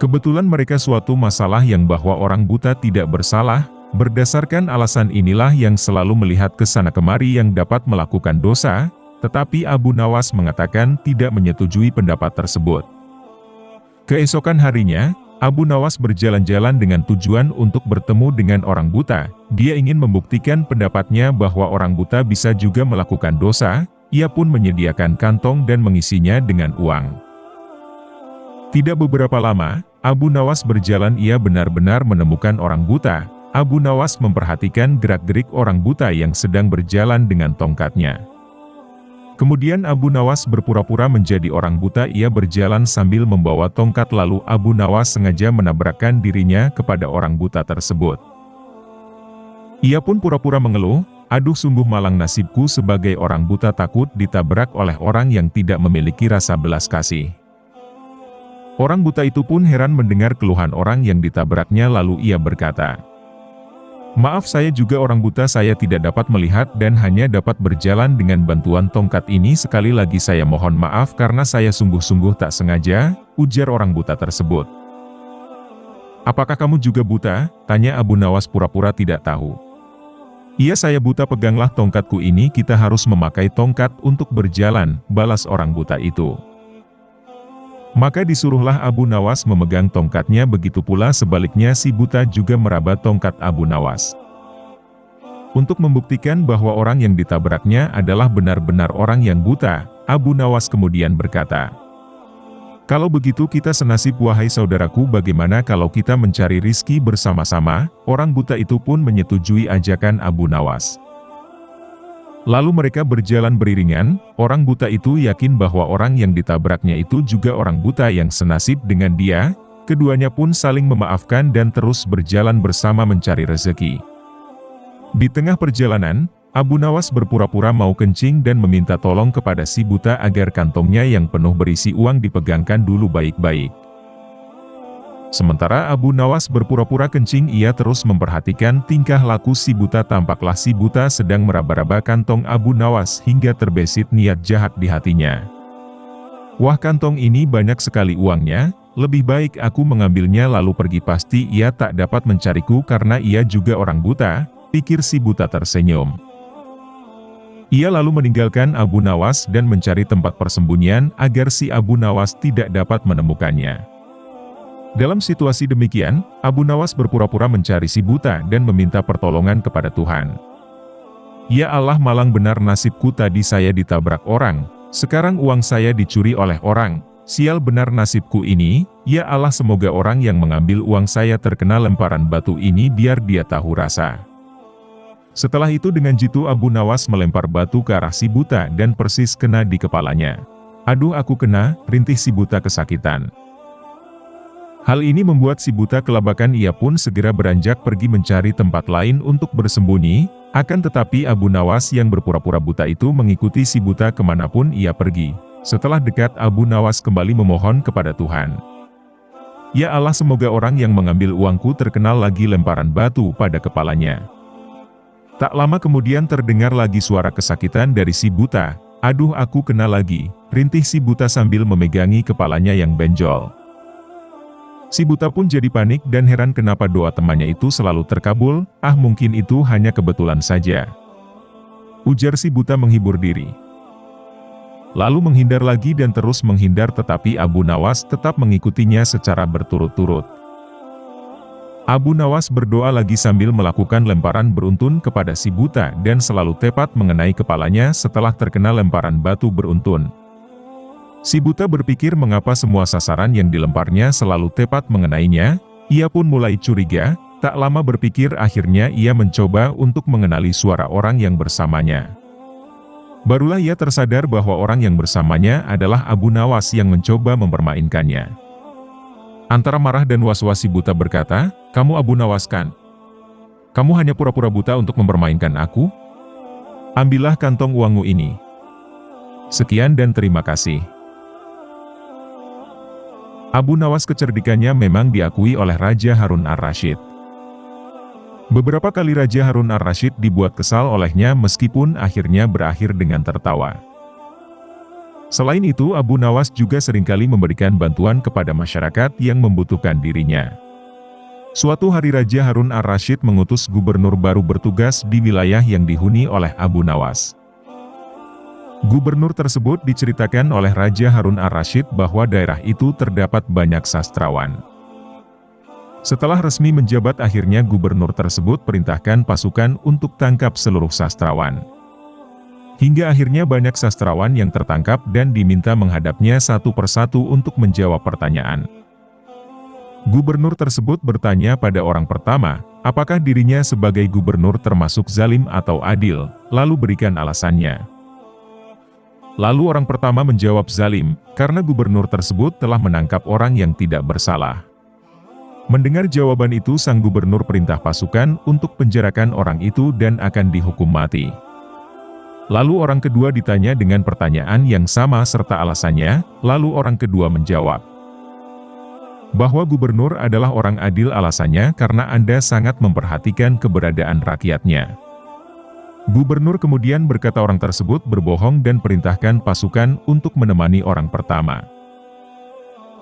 Kebetulan mereka suatu masalah yang bahwa orang buta tidak bersalah. Berdasarkan alasan inilah yang selalu melihat ke sana kemari yang dapat melakukan dosa, tetapi Abu Nawas mengatakan tidak menyetujui pendapat tersebut. Keesokan harinya, Abu Nawas berjalan-jalan dengan tujuan untuk bertemu dengan orang buta. Dia ingin membuktikan pendapatnya bahwa orang buta bisa juga melakukan dosa. Ia pun menyediakan kantong dan mengisinya dengan uang. Tidak beberapa lama, Abu Nawas berjalan, ia benar-benar menemukan orang buta. Abu Nawas memperhatikan gerak-gerik orang buta yang sedang berjalan dengan tongkatnya. Kemudian Abu Nawas berpura-pura menjadi orang buta, ia berjalan sambil membawa tongkat, lalu Abu Nawas sengaja menabrakkan dirinya kepada orang buta tersebut. Ia pun pura-pura mengeluh, "Aduh, sungguh malang nasibku sebagai orang buta, takut ditabrak oleh orang yang tidak memiliki rasa belas kasih." Orang buta itu pun heran mendengar keluhan orang yang ditabraknya, lalu ia berkata, "Maaf, saya juga orang buta, saya tidak dapat melihat dan hanya dapat berjalan dengan bantuan tongkat ini. Sekali lagi saya mohon maaf karena saya sungguh-sungguh tak sengaja," ujar orang buta tersebut. "Apakah kamu juga buta?" tanya Abu Nawas pura-pura tidak tahu. "Iya, saya buta, peganglah tongkatku ini, kita harus memakai tongkat untuk berjalan," balas orang buta itu. Maka disuruhlah Abu Nawas memegang tongkatnya, begitu pula sebaliknya si buta juga meraba tongkat Abu Nawas. Untuk membuktikan bahwa orang yang ditabraknya adalah benar-benar orang yang buta, Abu Nawas kemudian berkata, "Kalau begitu kita senasib wahai saudaraku, bagaimana kalau kita mencari rizki bersama-sama?" Orang buta itu pun menyetujui ajakan Abu Nawas. Lalu mereka berjalan beriringan. Orang buta itu yakin bahwa orang yang ditabraknya itu juga orang buta yang senasib dengan dia. Keduanya pun saling memaafkan dan terus berjalan bersama mencari rezeki. Di tengah perjalanan, Abu Nawas berpura-pura mau kencing dan meminta tolong kepada si buta agar kantongnya yang penuh berisi uang dipegangkan dulu baik-baik. Sementara Abu Nawas berpura-pura kencing, ia terus memperhatikan tingkah laku si buta. Tampaklah si buta sedang meraba-raba kantong Abu Nawas hingga terbesit niat jahat di hatinya. "Wah, kantong ini banyak sekali uangnya, lebih baik aku mengambilnya lalu pergi, pasti ia tak dapat mencariku karena ia juga orang buta," pikir si buta tersenyum. Ia lalu meninggalkan Abu Nawas dan mencari tempat persembunyian agar si Abu Nawas tidak dapat menemukannya. Dalam situasi demikian, Abu Nawas berpura-pura mencari si buta dan meminta pertolongan kepada Tuhan. Ya Allah, malang benar nasibku, tadi saya ditabrak orang, sekarang uang saya dicuri oleh orang. Sial benar nasibku ini, ya Allah, semoga orang yang mengambil uang saya terkena lemparan batu ini biar dia tahu rasa. Setelah itu dengan jitu Abu Nawas melempar batu ke arah si buta dan persis kena di kepalanya. Aduh, aku kena, rintih si buta kesakitan. Hal ini membuat si buta kelabakan, ia pun segera beranjak pergi mencari tempat lain untuk bersembunyi, akan tetapi Abu Nawas yang berpura-pura buta itu mengikuti si buta kemanapun ia pergi. Setelah dekat, Abu Nawas kembali memohon kepada Tuhan. Ya Allah, semoga orang yang mengambil uangku terkena lagi lemparan batu pada kepalanya. Tak lama kemudian terdengar lagi suara kesakitan dari si buta. Aduh, aku kena lagi, rintih si buta sambil memegangi kepalanya yang benjol. Si buta pun jadi panik dan heran kenapa doa temannya itu selalu terkabul. Ah, mungkin itu hanya kebetulan saja, ujar si buta menghibur diri. Lalu menghindar lagi dan terus menghindar, tetapi Abu Nawas tetap mengikutinya secara berturut-turut. Abu Nawas berdoa lagi sambil melakukan lemparan beruntun kepada si buta dan selalu tepat mengenai kepalanya setelah terkena lemparan batu beruntun. Si buta berpikir mengapa semua sasaran yang dilemparnya selalu tepat mengenainya, ia pun mulai curiga. Tak lama berpikir, akhirnya ia mencoba untuk mengenali suara orang yang bersamanya. Barulah ia tersadar bahwa orang yang bersamanya adalah Abu Nawas yang mencoba mempermainkannya. Antara marah dan was-was si buta berkata, "Kamu Abu Nawas kan? Kamu hanya pura-pura buta untuk mempermainkan aku? Ambillah kantong uangmu ini. Sekian dan terima kasih." Abu Nawas kecerdikannya memang diakui oleh Raja Harun ar-Rasyid. Beberapa kali Raja Harun ar-Rasyid dibuat kesal olehnya meskipun akhirnya berakhir dengan tertawa. Selain itu, Abu Nawas juga seringkali memberikan bantuan kepada masyarakat yang membutuhkan dirinya. Suatu hari Raja Harun ar-Rasyid mengutus gubernur baru bertugas di wilayah yang dihuni oleh Abu Nawas. Gubernur tersebut diceritakan oleh Raja Harun ar-Rasyid bahwa daerah itu terdapat banyak sastrawan. Setelah resmi menjabat, akhirnya gubernur tersebut perintahkan pasukan untuk tangkap seluruh sastrawan. Hingga akhirnya banyak sastrawan yang tertangkap dan diminta menghadapnya satu persatu untuk menjawab pertanyaan. Gubernur tersebut bertanya pada orang pertama, apakah dirinya sebagai gubernur termasuk zalim atau adil, lalu berikan alasannya. Lalu orang pertama menjawab zalim, karena gubernur tersebut telah menangkap orang yang tidak bersalah. Mendengar jawaban itu, sang gubernur perintah pasukan untuk penjarakan orang itu dan akan dihukum mati. Lalu orang kedua ditanya dengan pertanyaan yang sama serta alasannya, lalu orang kedua menjawab bahwa gubernur adalah orang adil, alasannya karena Anda sangat memperhatikan keberadaan rakyatnya. Gubernur kemudian berkata orang tersebut berbohong dan perintahkan pasukan untuk menemani orang pertama.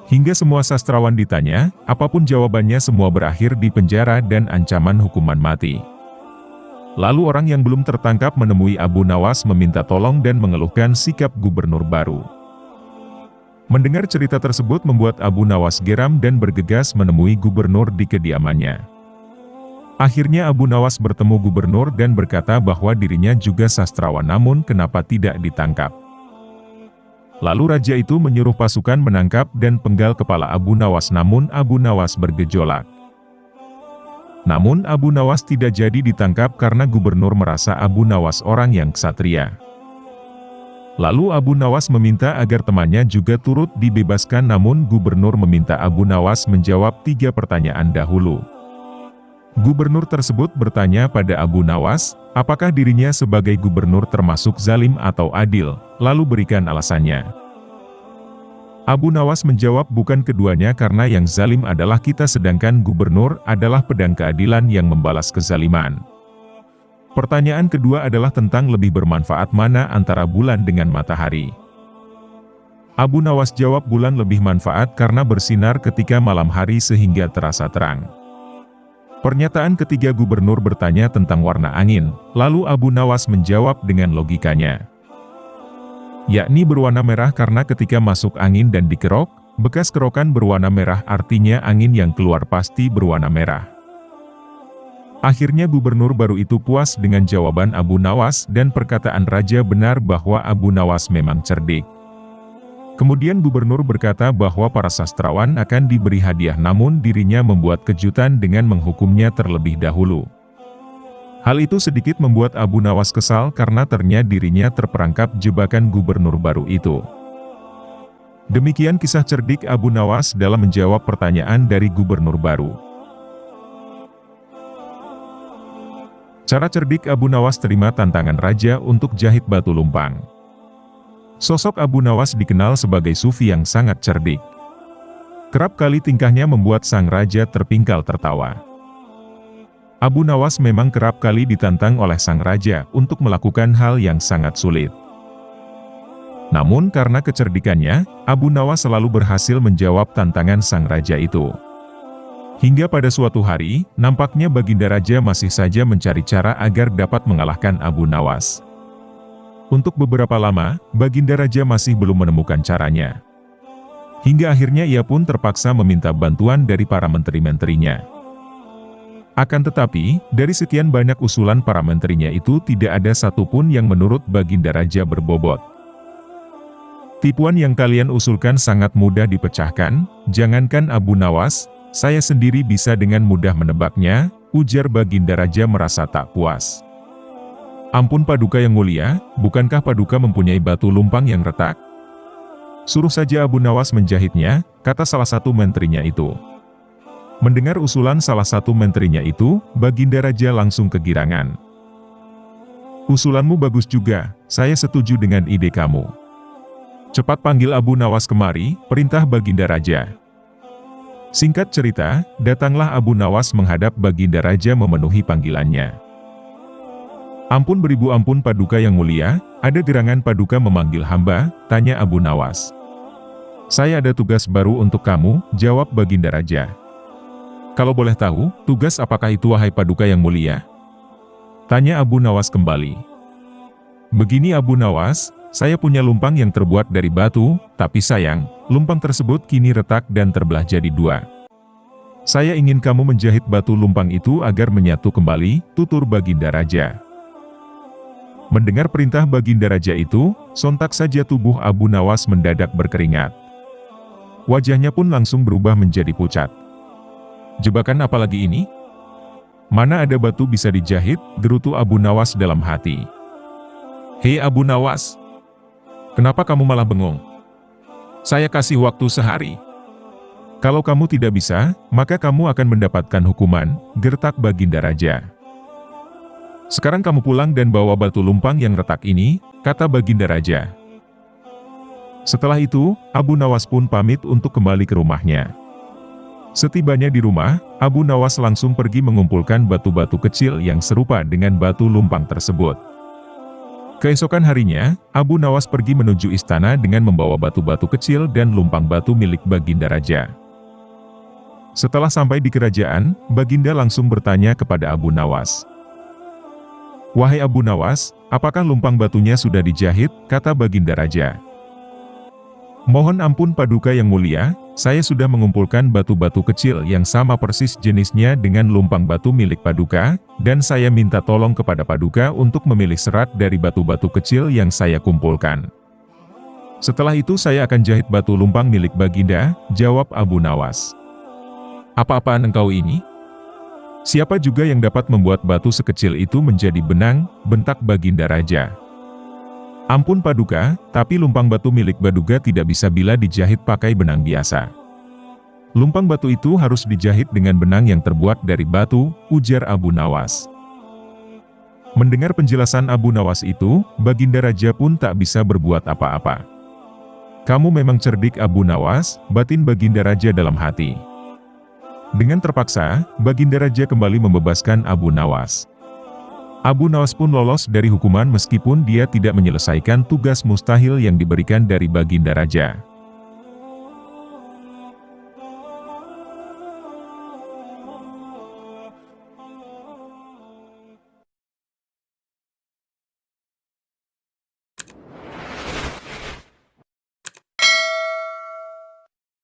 Hingga semua sastrawan ditanya, apapun jawabannya semua berakhir di penjara dan ancaman hukuman mati. Lalu orang yang belum tertangkap menemui Abu Nawas meminta tolong dan mengeluhkan sikap gubernur baru. Mendengar cerita tersebut membuat Abu Nawas geram dan bergegas menemui gubernur di kediamannya. Akhirnya Abu Nawas bertemu gubernur dan berkata bahwa dirinya juga sastrawan namun kenapa tidak ditangkap. Lalu raja itu menyuruh pasukan menangkap dan penggal kepala Abu Nawas, namun Abu Nawas bergejolak. Namun Abu Nawas tidak jadi ditangkap karena gubernur merasa Abu Nawas orang yang ksatria. Lalu Abu Nawas meminta agar temannya juga turut dibebaskan, namun gubernur meminta Abu Nawas menjawab 3 pertanyaan dahulu. Gubernur tersebut bertanya pada Abu Nawas, apakah dirinya sebagai gubernur termasuk zalim atau adil, lalu berikan alasannya. Abu Nawas menjawab bukan keduanya, karena yang zalim adalah kita sedangkan gubernur adalah pedang keadilan yang membalas kezaliman. Pertanyaan kedua adalah tentang lebih bermanfaat mana antara bulan dengan matahari. Abu Nawas jawab bulan lebih manfaat karena bersinar ketika malam hari sehingga terasa terang. Pernyataan ketiga gubernur bertanya tentang warna angin, lalu Abu Nawas menjawab dengan logikanya, yakni berwarna merah karena ketika masuk angin dan dikerok, bekas kerokan berwarna merah, artinya angin yang keluar pasti berwarna merah. Akhirnya gubernur baru itu puas dengan jawaban Abu Nawas dan perkataan raja benar bahwa Abu Nawas memang cerdik. Kemudian gubernur berkata bahwa para sastrawan akan diberi hadiah, namun dirinya membuat kejutan dengan menghukumnya terlebih dahulu. Hal itu sedikit membuat Abu Nawas kesal karena ternyata dirinya terperangkap jebakan gubernur baru itu. Demikian kisah cerdik Abu Nawas dalam menjawab pertanyaan dari gubernur baru. Cara cerdik Abu Nawas terima tantangan raja untuk jahit batu lumpang. Sosok Abu Nawas dikenal sebagai sufi yang sangat cerdik. Kerap kali tingkahnya membuat sang raja terpingkal tertawa. Abu Nawas memang kerap kali ditantang oleh sang raja untuk melakukan hal yang sangat sulit. Namun karena kecerdikannya, Abu Nawas selalu berhasil menjawab tantangan sang raja itu. Hingga pada suatu hari, nampaknya Baginda Raja masih saja mencari cara agar dapat mengalahkan Abu Nawas. Untuk beberapa lama, Baginda Raja masih belum menemukan caranya. Hingga akhirnya ia pun terpaksa meminta bantuan dari para menteri-menterinya. Akan tetapi, dari sekian banyak usulan para menterinya itu tidak ada satupun yang menurut Baginda Raja berbobot. Tipuan yang kalian usulkan sangat mudah dipecahkan, jangankan Abu Nawas, saya sendiri bisa dengan mudah menebaknya, ujar Baginda Raja merasa tak puas. Ampun Paduka yang mulia, bukankah Paduka mempunyai batu lumpang yang retak? Suruh saja Abu Nawas menjahitnya, kata salah satu menterinya itu. Mendengar usulan salah satu menterinya itu, Baginda Raja langsung kegirangan. Usulanmu bagus juga, saya setuju dengan ide kamu. Cepat panggil Abu Nawas kemari, perintah Baginda Raja. Singkat cerita, datanglah Abu Nawas menghadap Baginda Raja memenuhi panggilannya. Ampun beribu ampun Paduka yang mulia, ada gerangan Paduka memanggil hamba, tanya Abu Nawas. Saya ada tugas baru untuk kamu, jawab Baginda Raja. Kalau boleh tahu, tugas apakah itu wahai Paduka yang mulia? Tanya Abu Nawas kembali. Begini Abu Nawas, saya punya lumpang yang terbuat dari batu, tapi sayang, lumpang tersebut kini retak dan terbelah jadi dua. Saya ingin kamu menjahit batu lumpang itu agar menyatu kembali, tutur Baginda Raja. Mendengar perintah Baginda Raja itu, sontak saja tubuh Abu Nawas mendadak berkeringat. Wajahnya pun langsung berubah menjadi pucat. Jebakan apa lagi ini? Mana ada batu bisa dijahit, gerutu Abu Nawas dalam hati. Hei Abu Nawas, kenapa kamu malah bengong? Saya kasih waktu sehari. Kalau kamu tidak bisa, maka kamu akan mendapatkan hukuman, gertak Baginda Raja. Sekarang kamu pulang dan bawa batu lumpang yang retak ini, kata Baginda Raja. Setelah itu, Abu Nawas pun pamit untuk kembali ke rumahnya. Setibanya di rumah, Abu Nawas langsung pergi mengumpulkan batu-batu kecil yang serupa dengan batu lumpang tersebut. Keesokan harinya, Abu Nawas pergi menuju istana dengan membawa batu-batu kecil dan lumpang batu milik Baginda Raja. Setelah sampai di kerajaan, Baginda langsung bertanya kepada Abu Nawas. Wahai Abu Nawas, apakah lumpang batunya sudah dijahit, kata Baginda Raja. Mohon ampun Paduka yang mulia, saya sudah mengumpulkan batu-batu kecil yang sama persis jenisnya dengan lumpang batu milik Paduka, dan saya minta tolong kepada Paduka untuk memilih serat dari batu-batu kecil yang saya kumpulkan. Setelah itu saya akan jahit batu lumpang milik Baginda, jawab Abu Nawas. Apa-apaan engkau ini? Siapa juga yang dapat membuat batu sekecil itu menjadi benang, bentak Baginda Raja. Ampun Paduka, tapi lumpang batu milik Paduka tidak bisa bila dijahit pakai benang biasa. Lumpang batu itu harus dijahit dengan benang yang terbuat dari batu, ujar Abu Nawas. Mendengar penjelasan Abu Nawas itu, Baginda Raja pun tak bisa berbuat apa-apa. Kamu memang cerdik Abu Nawas, batin Baginda Raja dalam hati. Dengan terpaksa, Baginda Raja kembali membebaskan Abu Nawas. Abu Nawas pun lolos dari hukuman meskipun dia tidak menyelesaikan tugas mustahil yang diberikan dari Baginda Raja.